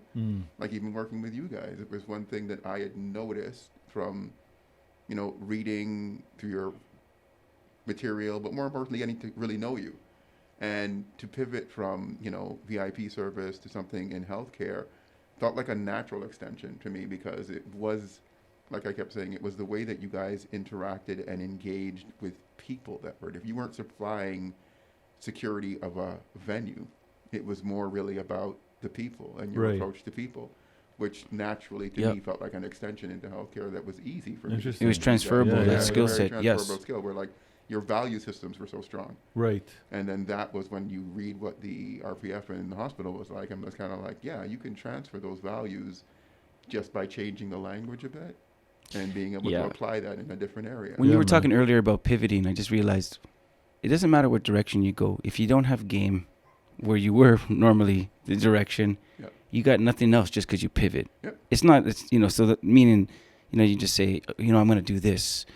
Like, even working with you guys, it was one thing that I had noticed from, you know, reading through your material, but more importantly, getting to really know you. And to pivot from, you know, VIP service to something in healthcare felt like a natural extension to me, because it was, like I kept saying, it was the way that you guys interacted and engaged with people that were, if you weren't supplying security of a venue, it was more really about the people and your Right. approach to people, which naturally to Yep. me felt like an extension into healthcare that was easy for me. Interesting. It was transferable, Yeah, that yeah. skill Very set, yes. transferable skill, where like your value systems were so strong. Right. And then that was when you read what the RPF in the hospital was like, and was kind of like, yeah, you can transfer those values just by changing the language a bit and being able Yeah. to apply that in a different area. When you Yeah, were man. talking earlier about pivoting, I just realized it doesn't matter what direction you go. If you don't have game where you were normally the direction, Yep. you got nothing else just because you pivot. Yep. It's not, it's, you know, so that meaning, you know, you just say, you know, I'm going to do this.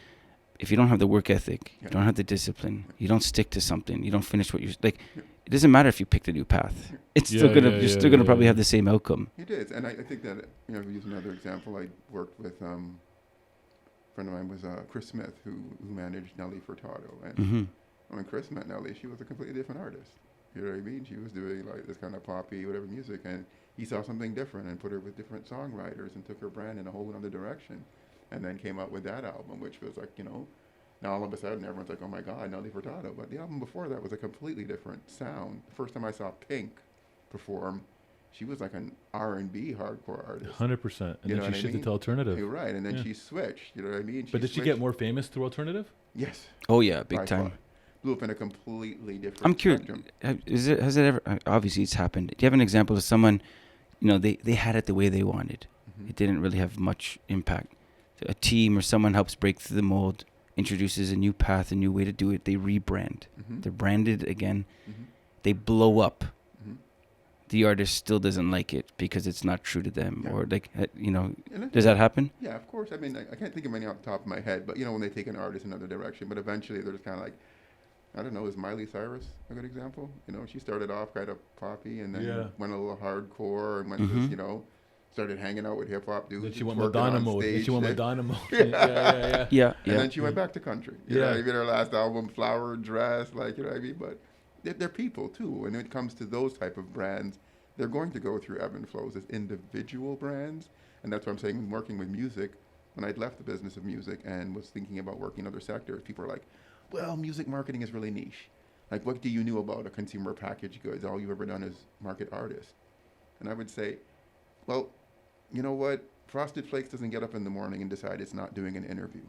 If you don't have the work ethic, you Yeah. don't have the discipline, you don't stick to something, you don't finish what you're, like, it doesn't matter if you picked a new path. It's still Yeah, going to, yeah, you're yeah, still going to yeah, probably yeah. have the same outcome. It is, and I think that, you know, to use another example, I worked with a friend of mine was Chris Smith, who managed Nelly Furtado, and Hmm. when Chris met Nelly, she was a completely different artist. You know what I mean? She was doing like this kind of poppy, whatever music, and he saw something different and put her with different songwriters and took her brand in a whole other direction, and then came out with that album, which was like, you know, now all of a sudden everyone's like, oh my God, Nelly Furtado. But the album before that was a completely different sound. The first time I saw Pink perform, she was like an R&B hardcore artist. 100%. And You then know she what I shifted mean? to alternative. You're right, and then Yeah. she switched. You know what I mean? But did she get switched- more famous through alternative? Yes. Oh yeah, big by time. far. Blew up in a completely different I'm curious. spectrum. Has it ever? Obviously, it's happened. Do you have an example of someone, you know, they had it the way they wanted. Mhm. It didn't really have much impact. A team or someone helps break through the mold, introduces a new path, a new way to do it. They rebrand. Mhm. They're branded again. Mhm. They blow up. Mhm. The artist still doesn't like it because it's not true to them, Yeah. or like, you know, And I does that happen? Yeah, of course. I mean, I can't think of any off the top of my head, but you know, when they take an artist in another direction, but eventually they're just kind of like, I don't know, is Miley Cyrus a good example? You know, she started off kind of poppy and then Yeah. went a little hardcore and went Mhm. this, you know, started hanging out with hip hop dudes. Then she and went twerking Madonna on mode. Then stage she went there. Madonna mode. Yeah. Yeah, And yeah. then she went back to country. You know, Yeah. even her last album, Flower Dress, like, you know what I mean? But they're people too. When it comes to those type of brands, they're going to go through ebb and flows as individual brands. And that's what I'm saying, when working with music, when I'd left the business of music and was thinking about working in other sectors, people are like, well, music marketing is really niche. Like, what do you know about a consumer packaged goods? All you've ever done is market artists. And I would say, well, you know what? Frosted Flakes doesn't get up in the morning and decide it's not doing an interview.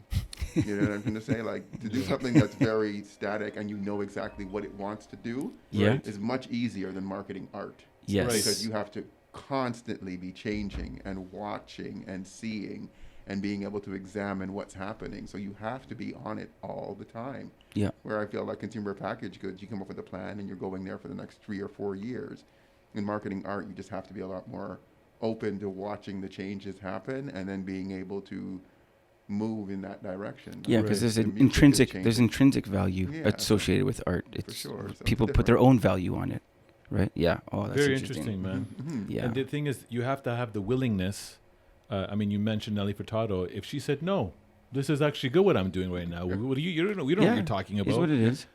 You know what I'm going to say? Like, to do something that's very static and you know exactly what it wants to do Yeah. Right. is much easier than marketing art. Yes. Because you have to constantly be changing and watching and seeing and being able to examine what's happening. So you have to be on it all the time. Yeah. Where I feel like consumer packaged goods, you come up with a plan and you're going there for the next 3 or 4 years. In marketing art, you just have to be a lot more open to watching the changes happen and then being able to move in that direction. Yeah, because Right. there's The an music is there's changing. intrinsic value Yeah, associated with art. It's sure. So people it's put their different. own value on it, right? Yeah. Oh, that's Very interesting. interesting, man. Mhm. Yeah. And the thing is, you have to have the willingness. I mean, you mentioned Nelly Furtado. If she said, no, this is actually good what I'm doing right now. What do you don't know, we don't know what you're talking Is about. what it is.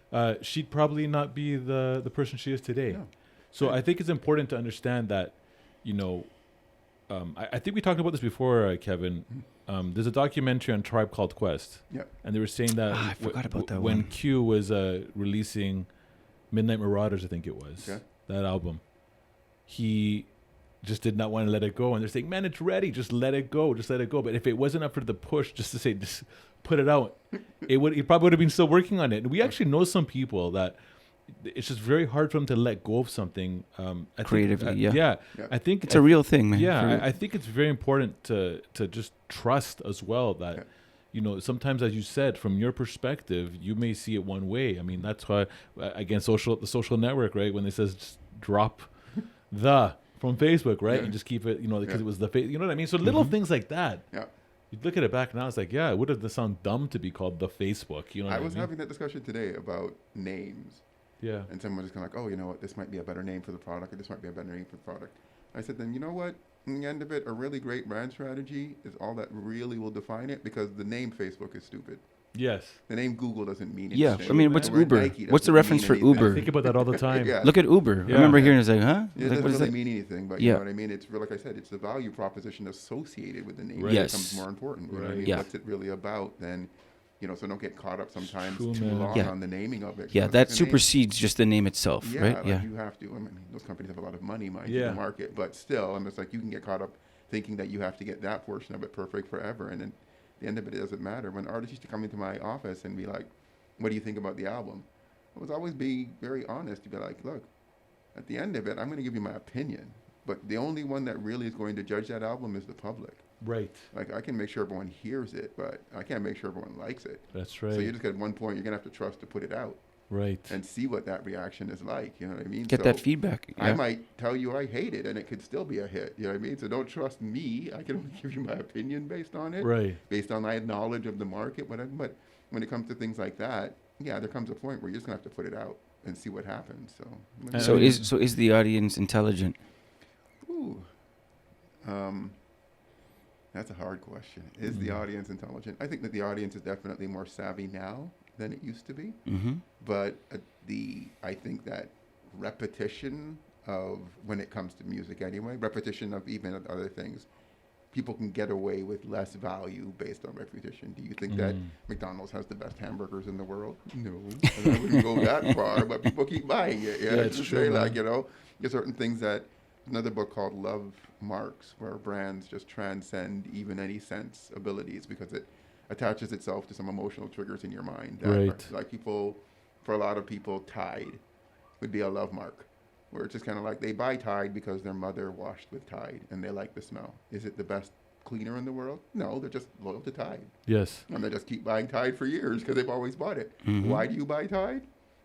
She'd probably not be the person she is today. No. So Yeah. I think it's important to understand that, I think we talked about this before, Kevin. There's a documentary on Tribe Called Quest. Yeah. And they were saying that I forgot about that when one. Q was releasing Midnight Marauders, I think it was, Okay. that album, he just did not want to let it go. And they're saying, man, it's ready. Just let it go. Just let it go. But if it wasn't up for the push, just to say, just put it out, he probably would have been still working on it. And we actually know some people that it's just very hard for them to let go of something Creatively, yeah. Yeah. Yeah. I think It's a real thing, man. yeah, For real. I think it's very important to just trust as well that, sometimes, as you said, from your perspective, you may see it one way. I mean, that's why, again, the social network, right? When it says just drop the from Facebook, right? Yeah. And just keep it, because Yeah. it was the you know what I mean? So little things like that. Yeah. You look at it back now, it's like, yeah, it would have sound dumb to be called the Facebook. You know what I was mean? having that discussion today about names. Yeah. And someone was kind of like, oh, you know what, this might be a better name for the product, or this might be a better name for the product. I said, then you know what? In the end of it, a really great brand strategy is all that really will define it, because the name Facebook is stupid. Yes. The name Google doesn't mean Yeah, anything. I mean, what's The word Uber? Nike What's the doesn't reference mean for anything. Uber? I think about that all the time. Yeah. Look at Uber. Yeah. I remember Yeah. hearing it's like, huh? It Like, doesn't what is really that? mean anything, but Yeah. you know what I mean? It's like I said, it's the value proposition associated with the name that Yes. becomes more important. You know what I Right. mean? Yeah. What's it really about? Then, so don't get caught up sometimes True, too man. long Yeah. on the naming of it. Yeah, because that the name- supersedes just the name itself, Yeah, right? like Yeah. you have to. I mean, those companies have a lot of money, mind you, Yeah. to market, but still, it's like you can get caught up thinking that you have to get that portion of it perfect forever, and then at the end of it, it doesn't matter. When artists used to come into my office and be like, "What do you think about the album?" I was always be very honest to be like, "Look, at the end of it, I'm going to give you my opinion, but the only one that really is going to judge that album is the public. Right. Like, I can make sure everyone hears it, but I can't make sure everyone likes it. That's right. So you just at one point, you're going to have to trust to put it out right. and see what that reaction is like. You know what I mean? Get So that feedback. I Yeah. might tell you I hate it, and it could still be a hit. You know what I mean? So don't trust me. I can only give you my opinion based on it, Right. based on my knowledge of the market. But when it comes to things like that, yeah, there comes a point where you're just gonna have to put it out and see what happens. So, So is the audience intelligent? ooh, that's a hard question. Is the audience intelligent? I think that the audience is definitely more savvy now than it used to be. Mm-hmm. But I think that repetition of, when it comes to music anyway, repetition of even other things, people can get away with less value based on repetition. Do you think that McDonald's has the best hamburgers in the world? No, I wouldn't go that far, but people keep buying it. Yeah, it's to true, say, man. like, there's certain things that, another book called Love Marks, where brands just transcend even any sense abilities because it attaches itself to some emotional triggers in your mind. That Right. are, like, for a lot of people, Tide would be a love mark, where it's just kind of like they buy Tide because their mother washed with Tide and they like the smell. Is it the best cleaner in the world? No, they're just loyal to Tide. Yes. And they just keep buying Tide for years because they've always bought it. Mhm. Why do you buy Tide?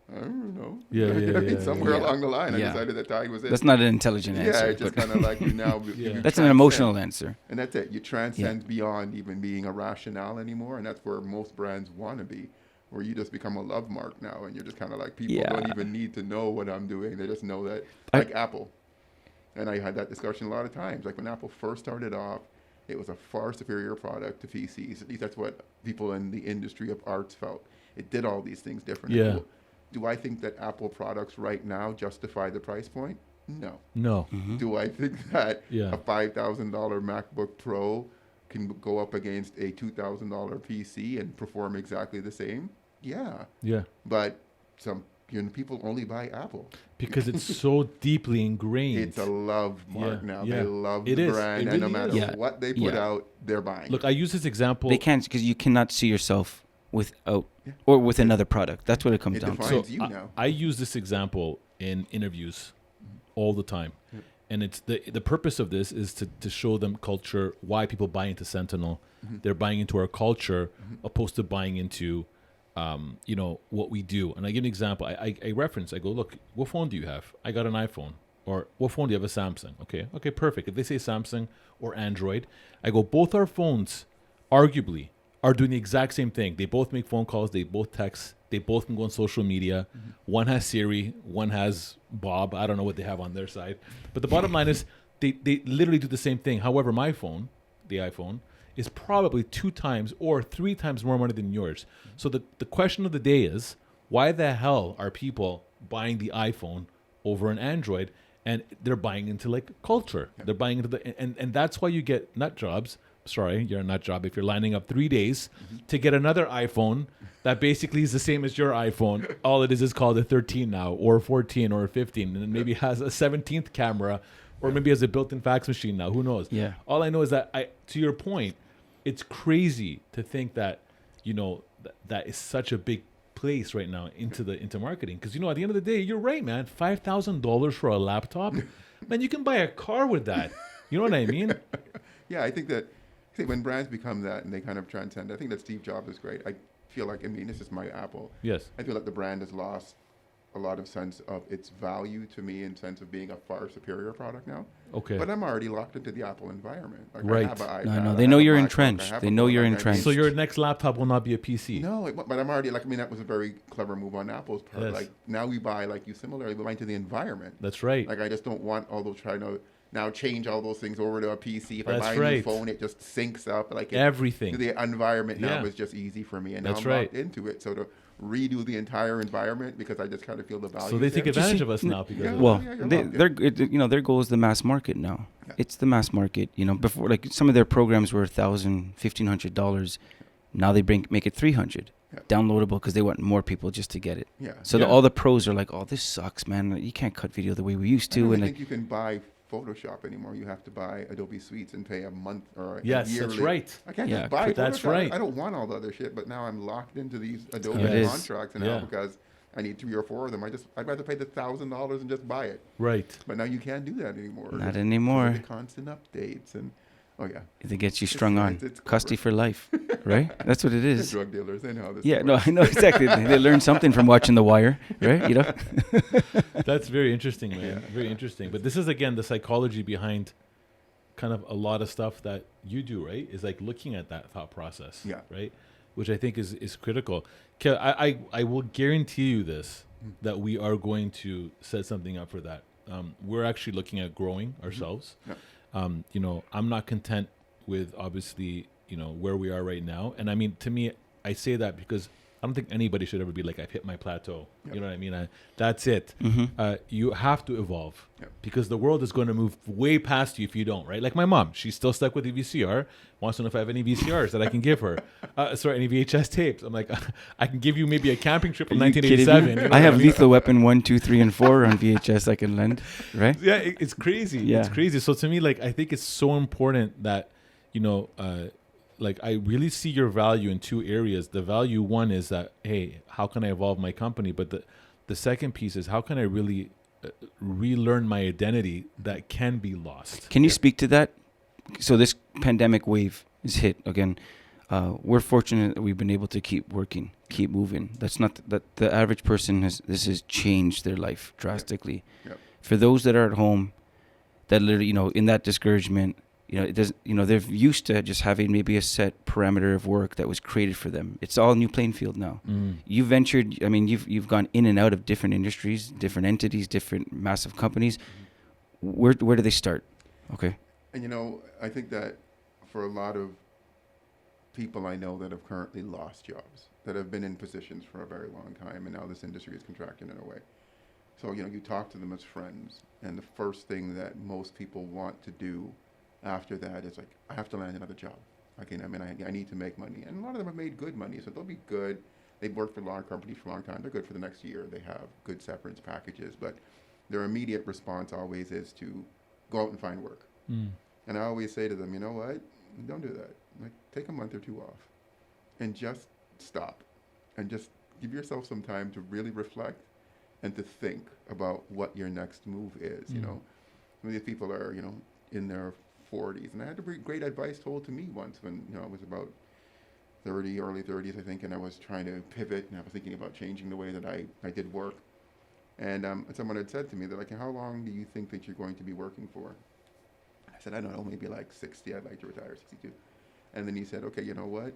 I don't know. Yeah, yeah, I mean, yeah, somewhere yeah. along the line, I Yeah. decided that Tide was it. That's not an intelligent Yeah, answer. it's just but kind of like you now. Yeah. you that's an transcend. emotional answer. And that's it. You transcend beyond even being a rationale anymore, and that's where most brands want to be, where you just become a love mark now, and you're just kind of like, people Yeah. don't even need to know what I'm doing. They just know that, I- like Apple. And I had that discussion a lot of times. Like when Apple first started off, it was a far superior product to PCs. At least that's what people in the industry of arts felt. It did all these things differently. Yeah. Do I think that Apple products right now justify the price point? No. No. Do I think that Yeah. a $5,000 MacBook Pro can go up against a $2,000 PC and perform exactly the same? Yeah. Yeah. But some people only buy Apple. Because it's so deeply ingrained. It's a love mark Yeah, now. yeah. They love It the is. brand, It and no really matter is. Yeah. what they put Yeah. out, they're buying. Look, I use this example. They can't, because you cannot see yourself without or with another product. That's what it comes It down to. defines you now. I use this example in interviews all the time. and it's the purpose of this is to show them culture, why people buy into Sentinel. They're buying into our culture opposed to buying into what we do. And I give an example. I reference, I go, look, what phone do you have? I got an iPhone. Or what phone do you have? A Samsung. Okay, perfect. If they say Samsung or Android, I go, both our phones arguably are doing the exact same thing. They both make phone calls, they both text, they both can go on social media. One has Siri, one has Bob. I don't know what they have on their side. But the bottom line is they literally do the same thing. However, my phone, the iPhone, is probably 2 times or 3 times more money than yours. So the question of the day is, why the hell are people buying the iPhone over an Android? And they're buying into like culture. They're buying into and that's why you get nut jobs. Sorry, you're a nut job if you're lining up 3 days to get another iPhone that basically is the same as your iPhone. All it is called a 13 now, or 14, or 15, and then maybe has a 17th camera, or maybe has a built-in fax machine now. Who knows? Yeah. All I know is that to your point, it's crazy to think that that is such a big place right now into marketing, because at the end of the day, you're right, man. $5,000 for a laptop, man, you can buy a car with that. You know what I mean? Yeah, I think that when brands become that and they kind of transcend, I think that Steve Jobs is great. I feel like, this is my Apple. Yes. I feel like the brand has lost a lot of sense of its value to me, in sense of being a far superior product now. Okay. But I'm already locked into the Apple environment. Like, Right. I have an iPad, No, they I know have a you're MacBook, entrenched. I have They a know Mac, you're I mean, entrenched. So your next laptop will not be a PC. No, but I'm already that was a very clever move on Apple's part. Yes. Like, now we buy, like you similarly, we buy into the environment. That's right. Like, I just don't want all those trying to now change all those things over to a PC. If I That's buy a new right. phone, it just syncs up. Like Everything. The environment now Yeah. is just easy for me, and That's now I'm right. locked into it. So to redo the entire environment, because I just kind of feel the value. So they take there. advantage of us now because Yeah. of Well, yeah, you're their goal is the mass market now. Yeah. It's the mass market. Before, like, some of their programs were $1,000, $1,500. Now they make it $300. Yeah. Downloadable, because they want more people just to get it. Yeah. So all the pros are like, oh, this sucks, man. You can't cut video the way we used I to. don't And think you can buy Photoshop anymore. You have to buy Adobe Suites and pay a month or a Yes, yearly. that's right. I can't Yeah, just buy that's Photoshop. right. I don't want all the other shit, but now I'm locked into these Adobe It is. contracts now Yeah. because I need 3 or 4 of them. I'd rather pay the $1,000 and just buy it. Right. But now you can't do that anymore. Not Because of anymore. the constant updates and It gets you strung on. it's Custody for life, right? That's what it the is. drug dealers. They know how this Yeah, works. no, I know exactly. They learn something from watching The Wire, right? That's very interesting, man. Yeah. Very interesting. But this is, again, the psychology behind kind of a lot of stuff that you do, right? Is like looking at that thought process, Yeah. right? Which I think is critical. I will guarantee you this, that we are going to set something up for that. We're actually looking at growing ourselves. Yeah. I'm not content with, obviously, where we are right now. And I mean, to me, I say that because I don't think anybody should ever be like, I've hit my plateau. Yep. You know what I mean? That's it. You have to evolve, Yep. because the world is going to move way past you if you don't, right? Like my mom, she's still stuck with the VCR, wants to know if I have any VCRs that I can give her. Any VHS tapes. I'm like, I can give you maybe a camping trip from 1987. You know I have what mean? Lethal Weapon 1, 2, 3, and 4 on VHS I can lend, right? Yeah, it's crazy. Yeah. It's crazy. So to me, like, I think it's so important that, like, I really see your value in 2 areas. The value, one, is that, hey, how can I evolve my company? But the second piece is, how can I really relearn my identity that can be lost? Can you speak to that? So this pandemic wave is hit again. We're fortunate that we've been able to keep working, keep moving. That's not that the average person this has changed their life drastically. Yep. For those that are at home, that literally, in that discouragement, it doesn't, they're used to just having maybe a set parameter of work that was created for them. It's all new playing field now. You've ventured, you've gone in and out of different industries, different entities, different massive companies. Where do they start? Okay. And I think that for a lot of people I know that have currently lost jobs, that have been in positions for a very long time, and now this industry is contracting in a way. So, you talk to them as friends, and the first thing that most people want to do after that is like, I have to land another job. I need to make money. And a lot of them have made good money, so they'll be good. They've worked for large companies for a long time. They're good for the next year. They have good severance packages, but their immediate response always is to go out and find work. And I always say to them, you know what? Don't do that. Like, take a month or 2 off and just stop and just give yourself some time to really reflect and to think about what your next move is, some of these people are, in their 40s. And I had great advice told to me once when, I was about 30, early 30s, I think, and I was trying to pivot, and I was thinking about changing the way that I did work. And someone had said to me, they're like, how long do you think that you're going to be working for? I said, I don't know, maybe like 60. I'd like to retire 62. And then he said, okay, you know what?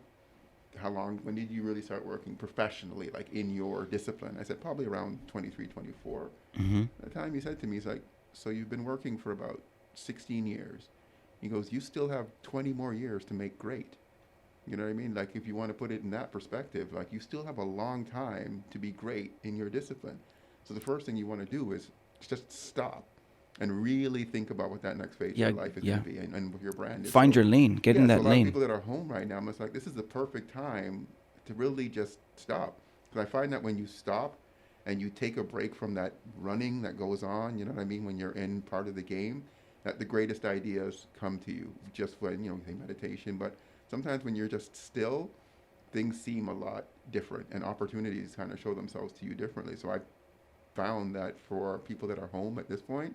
When did you really start working professionally, like in your discipline? I said, probably around 23, 24. Mm-hmm. At the time he said to me, he's like, so you've been working for about 16 years. He goes, you still have 20 more years to make great. You know what I mean? Like, if you want to put it in that perspective, like, you still have a long time to be great in your discipline. So the first thing you want to do is just stop and really think about what that next phase of your life is going to be and what your brand is. Find your lane. Get in that so a lot lane. of people that are home right now, I'm just like, this is the perfect time to really just stop. Because I find that when you stop and you take a break from that running that goes on, you know what I mean, when you're in part of the game, that the greatest ideas come to you. Just when, you say meditation, but sometimes when you're just still, things seem a lot different and opportunities kind of show themselves to you differently. So I found that for people that are home at this point,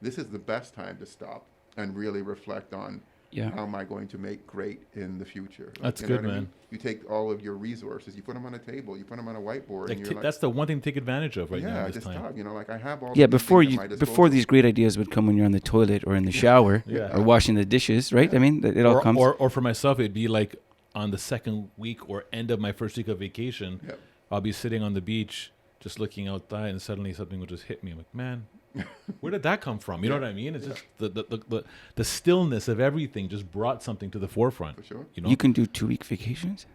this is the best time to stop and really reflect on how am I going to make great in the future. That's good, man. You take all of your resources, you put them on a table, you put them on a whiteboard. And you're that's the one thing to take advantage of right now. Yeah, just stop. I have all. Before these great ideas would come when you're on the toilet or in the shower or washing the dishes, right? I mean, it all comes. Or for myself, it'd be like on the second week or end of my first week of vacation, I'll be sitting on the beach just looking outside, and suddenly something will just hit me. I'm like, man, where did that come from? You know what I mean? It's just the stillness of everything just brought something to the forefront. For sure. You can do 2-week vacations?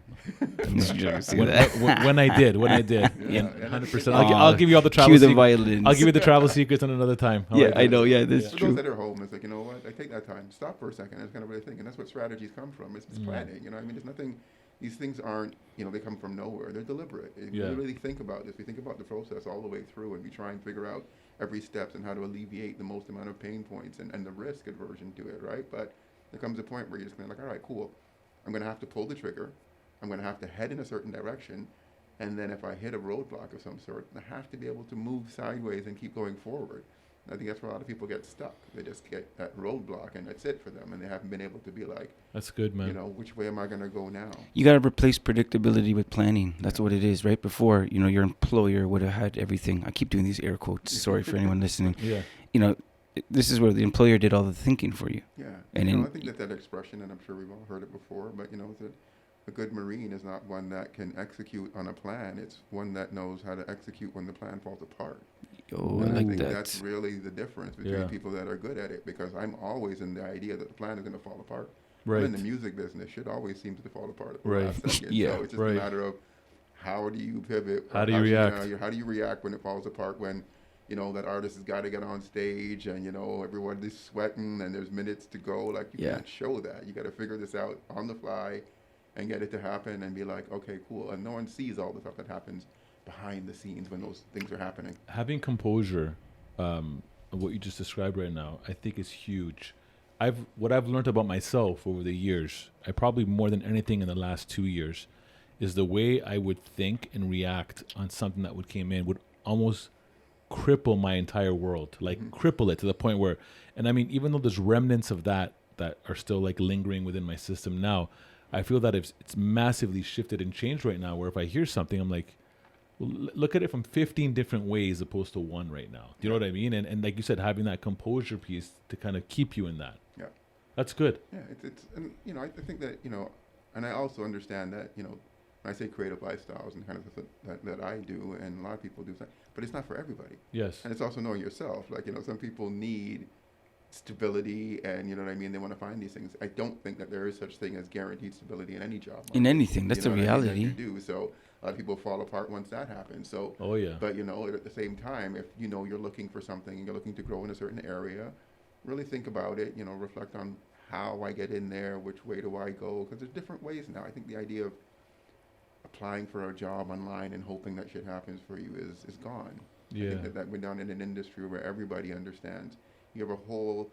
when I did. Yeah, 100%. I'll give you all the travel Cue the secrets. violins. I'll give you the travel secrets on another time. I know. Yeah, that's For true. those that are home, it's like, you know what? I take that time. Stop for a second. I just kind of really think. And that's what strategies come from. It's planning. You know what I mean? There's nothing. These things aren't, they come from nowhere. They're deliberate. If you really think about this, we think about the process all the way through, and we try and figure out every steps and how to alleviate the most amount of pain points and the risk aversion to it, right? But there comes a point where you're just going to be like, all right, cool. I'm going to have to pull the trigger. I'm going to have to head in a certain direction. And then if I hit a roadblock of some sort, I have to be able to move sideways and keep going forward. And I think that's where a lot of people get stuck. They just get that roadblock, and that's it for them. And they haven't been able to be like, that's good, man. Which way am I going to go now? You got to replace predictability with planning. That's what it is. Right before, your employer would have had everything. I keep doing these air quotes. Sorry for anyone listening. This is where the employer did all the thinking for you. Yeah. And I think that expression, and I'm sure we've all heard it before, but that a good Marine is not one that can execute on a plan. It's one that knows how to execute when the plan falls apart. And I think that's really the difference between people that are good at it, because I'm always in the idea that the plan is going to fall apart. Right. I'm in the music business, shit always seems to fall apart at the Right. last second. Yeah. So it's just a matter of how do you pivot? How do you react? How do you react when it falls apart, when that artist has got to get on stage and, everybody's sweating and there's minutes to go. Like, you can't show that. You got to figure this out on the fly and get it to happen and be like, okay, cool. And no one sees all the stuff that happens behind the scenes when those things are happening. Having composure, what you just described right now, I think is huge. What I've learned about myself over the years, I probably more than anything in the last 2 years, is the way I would think and react on something that would came in would almost cripple my entire world, cripple it to the point where, and I mean, even though there's remnants of that are still like lingering within my system now, I feel that it's massively shifted and changed right now, where if I hear something, I'm like, look at it from 15 different ways opposed to one right now. Do you know what I mean? And like you said, having that composure piece to kind of keep you in that. Yeah. That's good. Yeah, it's and I think that, and I also understand that, when I say creative lifestyles and kind of that I do, and a lot of people do, but it's not for everybody. Yes. And it's also knowing yourself. Like, some people need stability, and you know what I mean, they want to find these things. I don't think that there is such thing as guaranteed stability in any job market. In anything, that's a reality. That you do. So a lot of people fall apart once that happens. So but at the same time, if you're looking for something and you're looking to grow in a certain area, really think about it, reflect on how I get in there, which way do I go, because there's different ways now. I think the idea of applying for a job online and hoping that shit happens for you is gone. Yeah. I think that we're down in an industry where everybody understands. You have a whole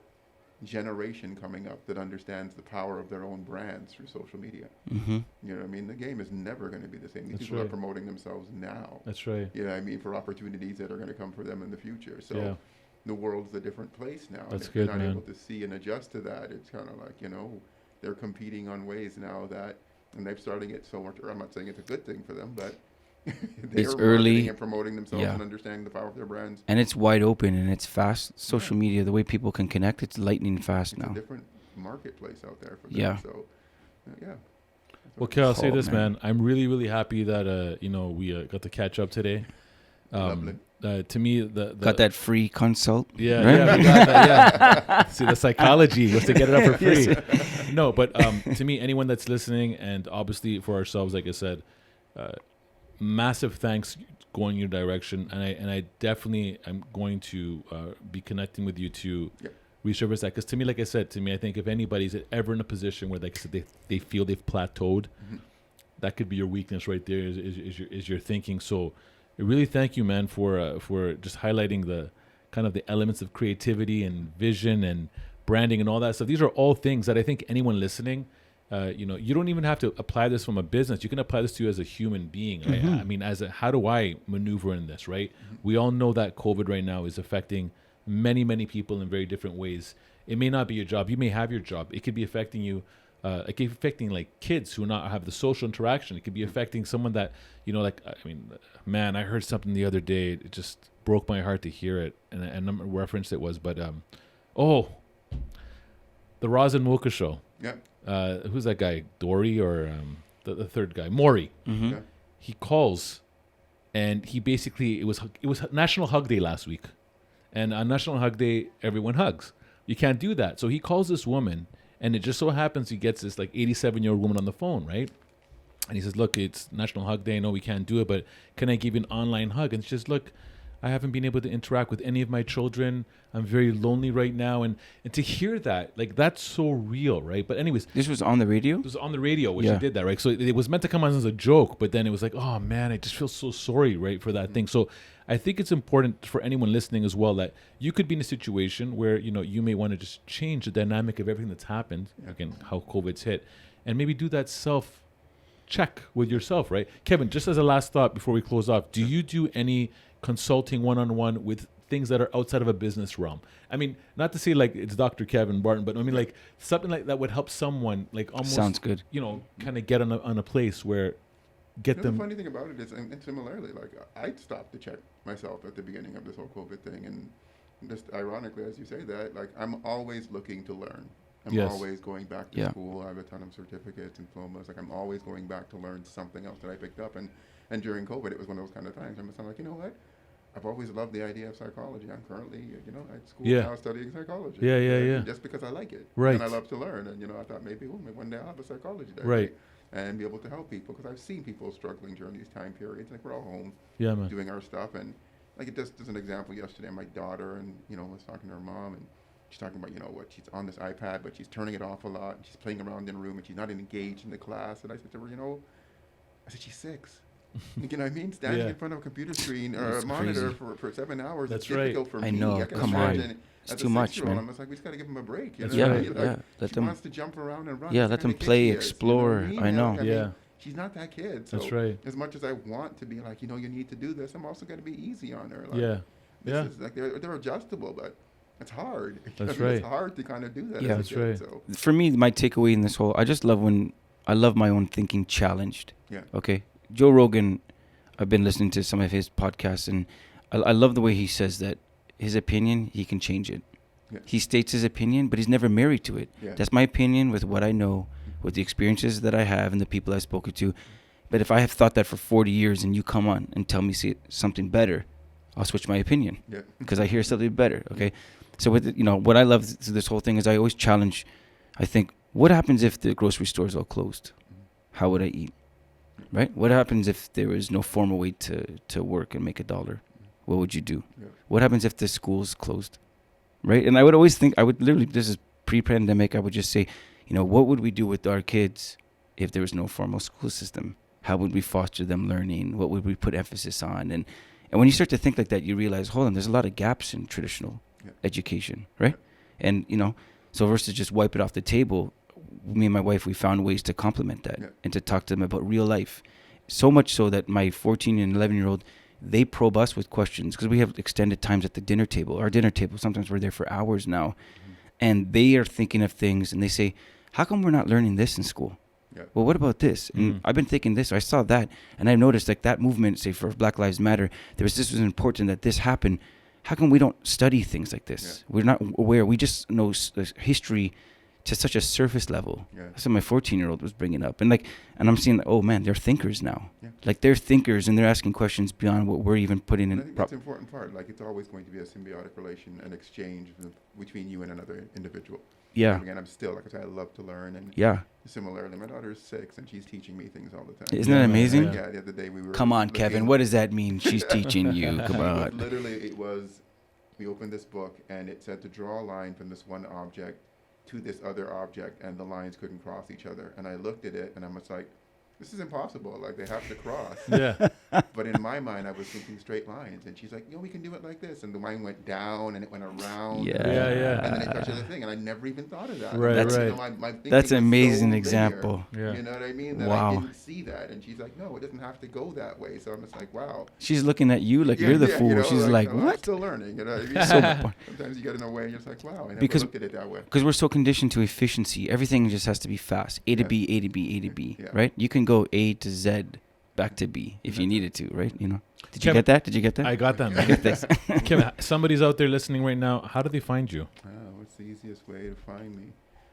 generation coming up that understands the power of their own brands through social media. Mm-hmm. You know what I mean? The game is never going to be the same. These people are promoting themselves now. That's right. You know what I mean? For opportunities that are going to come for them in the future. So the world's a different place now. That's and if good, you're not man. able to see and adjust to that, it's kind of like, they're competing on ways now that, and they're starting it so much, or I'm not saying it's a good thing for them, but they're It's early. marketing and promoting themselves Yeah. and understanding the power of their brands. And it's wide open and it's fast. Social media, the way people can connect, it's lightning fast It's now. a different marketplace out there for them. Yeah. So, yeah. Well, Kel, I'll say Oh, this, man. man. I'm really, really happy that we got to catch up today. Lovely. To me, the Got that free consult. Yeah, right? yeah, we got that, yeah. See, the psychology was to get it up for free. No, but to me, anyone that's listening, and obviously for ourselves, like I said, massive thanks going your direction, and I definitely am going to be connecting with you to resurface that, because to me, like I said, I think if anybody's ever in a position where, like I said, they feel they've plateaued, that could be your weakness right there. Is your thinking. So, I really thank you, man, for just highlighting the kind of the elements of creativity and vision and branding and all that stuff. These are all things that I think anyone listening, you don't even have to apply this from a business. You can apply this to you as a human being. I mean, how do I maneuver in this, right? We all know that COVID right now is affecting many, many people in very different ways. It may not be your job. You may have your job. It could be affecting you. It could be affecting like kids who not have the social interaction. It could be affecting someone that, man, I heard something the other day. It just broke my heart to hear it. And I'm referenced it was, but, the Rosin Mocha show. Yeah. Who's that guy? Dory or the third guy? Maury. Yeah. He calls, and he basically, it was National Hug Day last week. And on National Hug Day, everyone hugs. You can't do that. So he calls this woman, and it just so happens he gets this like 87-year-old woman on the phone, right? And he says, look, it's National Hug Day. I know we can't do it, but can I give you an online hug? And she says, look, I haven't been able to interact with any of my children. I'm very lonely right now. And to hear that, like, that's so real, right? But anyways, This was on the radio? it was on the radio, which Yeah. he did that, right? So it was meant to come on as a joke, but then it was like, oh man, I just feel so sorry, right, for that thing. So I think it's important for anyone listening as well that you could be in a situation where, you may want to just change the dynamic of everything that's happened, again, how COVID's hit, and maybe do that self-check with yourself, right? Kevin, just as a last thought before we close off, do you do any consulting one-on-one with things that are outside of a business realm? I mean, not to say like it's Dr. Kevin Barton, but I mean like something like that would help someone like almost Sounds good. Kind of get on a place where get The them. funny thing about it is, and similarly, like I stopped to check myself at the beginning of this whole COVID thing, and just ironically, as you say that, like I'm always looking to learn. I'm Yes. always going back to school. I have a ton of certificates and diplomas. Like I'm always going back to learn something else that I picked up. And during COVID, it was one of those kind of times. I'm like, you know what? I've always loved the idea of psychology. I'm currently, at school now studying psychology. Yeah. Just because I like it. Right. And I love to learn. And, I thought maybe one day I'll have a psychology degree. Right. And be able to help people. Because I've seen people struggling during these time periods. Like we're all home Yeah, man. doing our stuff. And like it just as an example, yesterday my daughter and, was talking to her mom and she's talking about, what she's on this iPad, but she's turning it off a lot. And she's playing around in the room and she's not engaged in the class. And I said to her, I said, she's 6. You know what I mean? Standing in front of a computer screen or That's a monitor crazy. for 7 hours That's is difficult for me. I know. can Come on. imagine It's as a too much, 6-year-old, man. I'm just like, we just got to give them a break. That's Yeah, right. yeah. Let She them. wants to jump around and run. Yeah, That's let the them kind of kid play, she is, explore. You know what I mean? know. Like, Yeah. She's not that kid. So That's right. as much as I want to be like, you need to do this, I'm also going to be easy on her. Like, Yeah. This is like they're adjustable, but it's hard. That's I mean, It's right. hard to kind of do that. Yeah. as a That's kid, right. So, For me, my takeaway in this whole, I just love when I love my own thinking challenged. yeah. Okay. Joe Rogan, I've been listening to some of his podcasts, and I love the way he says that his opinion, he can change it. Yeah. He states his opinion, but he's never married to it. Yeah. That's my opinion with what I know, with the experiences that I have and the people I've spoken to. But if I have thought that for 40 years and you come on and tell me something better, I'll switch my opinion Yeah. because I hear something better. Okay. So with what I love to this whole thing is I always challenge. I think, what happens if the grocery stores all closed? How would I eat? Right? What happens if there was no formal way to work and make $1? What would you do? Yeah. What happens if the schools closed? Right? And I would always think, this is pre-pandemic, I would just say, what would we do with our kids if there was no formal school system? How would we foster them learning? What would we put emphasis on? And when you start to think like that, you realize, hold on, there's a lot of gaps in traditional education, right? And, so versus just wipe it off the table, me and my wife, we found ways to complement that and to talk to them about real life. So much so that my 14 and 11-year-old, they probe us with questions because we have extended times at the dinner table. Our dinner table, sometimes we're there for hours now. And they are thinking of things and they say, how come we're not learning this in school? Yeah. Well, what about this? And I've been thinking this, I saw that. And I noticed like that movement, say for Black Lives Matter, this was important that this happened. How come we don't study things like this? Yeah. We're not aware. We just know history to such a surface level. Yeah. That's what my 14-year-old was bringing up. And I'm seeing, oh man, they're thinkers now. Yeah. Like they're thinkers and they're asking questions beyond what we're even putting And in. I think that's the important part. Like it's always going to be a symbiotic relation and exchange between you and another individual. Yeah. And again, I'm still, like I said, I love to learn. And Yeah. similarly, my daughter's 6 and she's teaching me things all the time. Isn't that amazing? Yeah, the other day we were. Come on, Kevin. What does that mean? She's teaching you. Come on. Literally, it was, we opened this book and it said to draw a line from this one object to this other object, and the lines couldn't cross each other. And I looked at it and I was like, this is impossible. Like they have to cross. Yeah. But in my mind, I was thinking straight lines. And she's like, we can do it like this. And the line went down and it went around. Yeah. And then it touched the other thing. And I never even thought of that. Right, That's- right. You know, my thinking That's an was amazing so example. linear, Yeah. You know what I mean? That Wow. I didn't see that. And she's like, no, it doesn't have to go that way. So I'm just like, wow. She's looking at you like you're the fool. You know, She's like, I'm what? still learning. You know what I mean? So- Sometimes you get in a way and you're just like, wow, I never Because- looked at it that way. Because we're so conditioned to efficiency. Everything just has to be fast. A to B, A to B, A to B, Yeah. right? You can go A to Z back to B if you needed to, right? You know. Did you Kevin, get that? Did you get that? I got that, Okay, thanks. man. Kevin, somebody's out there listening right now. How do they find you? What's the easiest way to find me?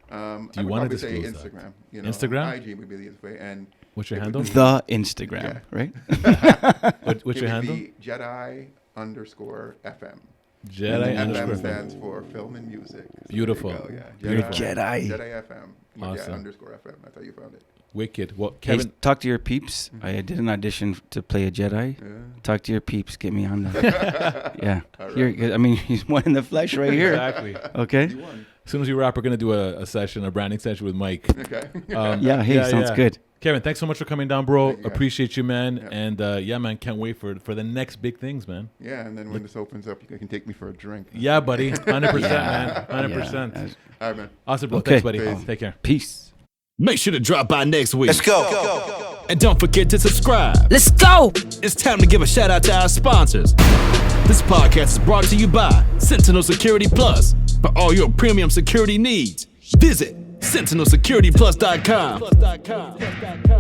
Do I you would want to probably say disclose that? Instagram. You know, Instagram? IG would be the easiest way. And What's your it would handle? be- The Instagram, Yeah. right? What's it your would handle? be Jedi_FM. Jedi And underscore. FM stands for film and music. So Beautiful. there you go, You're a Jedi. Jedi FM. Awesome. Yeah, _FM. That's how you found it. Wicked. Well, Hey, Kevin, talk to your peeps. I did an audition to play a Jedi. Yeah. Talk to your peeps. Get me on there. Yeah. All right. Here, I mean, he's one in the flesh right here. exactly. Okay. You won. As soon as we wrap, we're going to do a session, a branding session with Mike. Okay. Yeah. Hey, sounds good. Kevin, thanks so much for coming down, bro. Thank you, guys. Appreciate you, man. Yeah. And yeah, man, can't wait for the next big things, man. Yeah, and then when this opens up, you can take me for a drink. Yeah, buddy. 100%, man. Yeah. 100%. All right, man. Awesome, bro. Okay. Thanks, buddy. Peace. Take care. Peace. Make sure to drop by next week. Let's go. And don't forget to subscribe. Let's go. It's time to give a shout out to our sponsors. This podcast is brought to you by Sentinel Security Plus. For all your premium security needs, visit sentinelsecurityplus.com.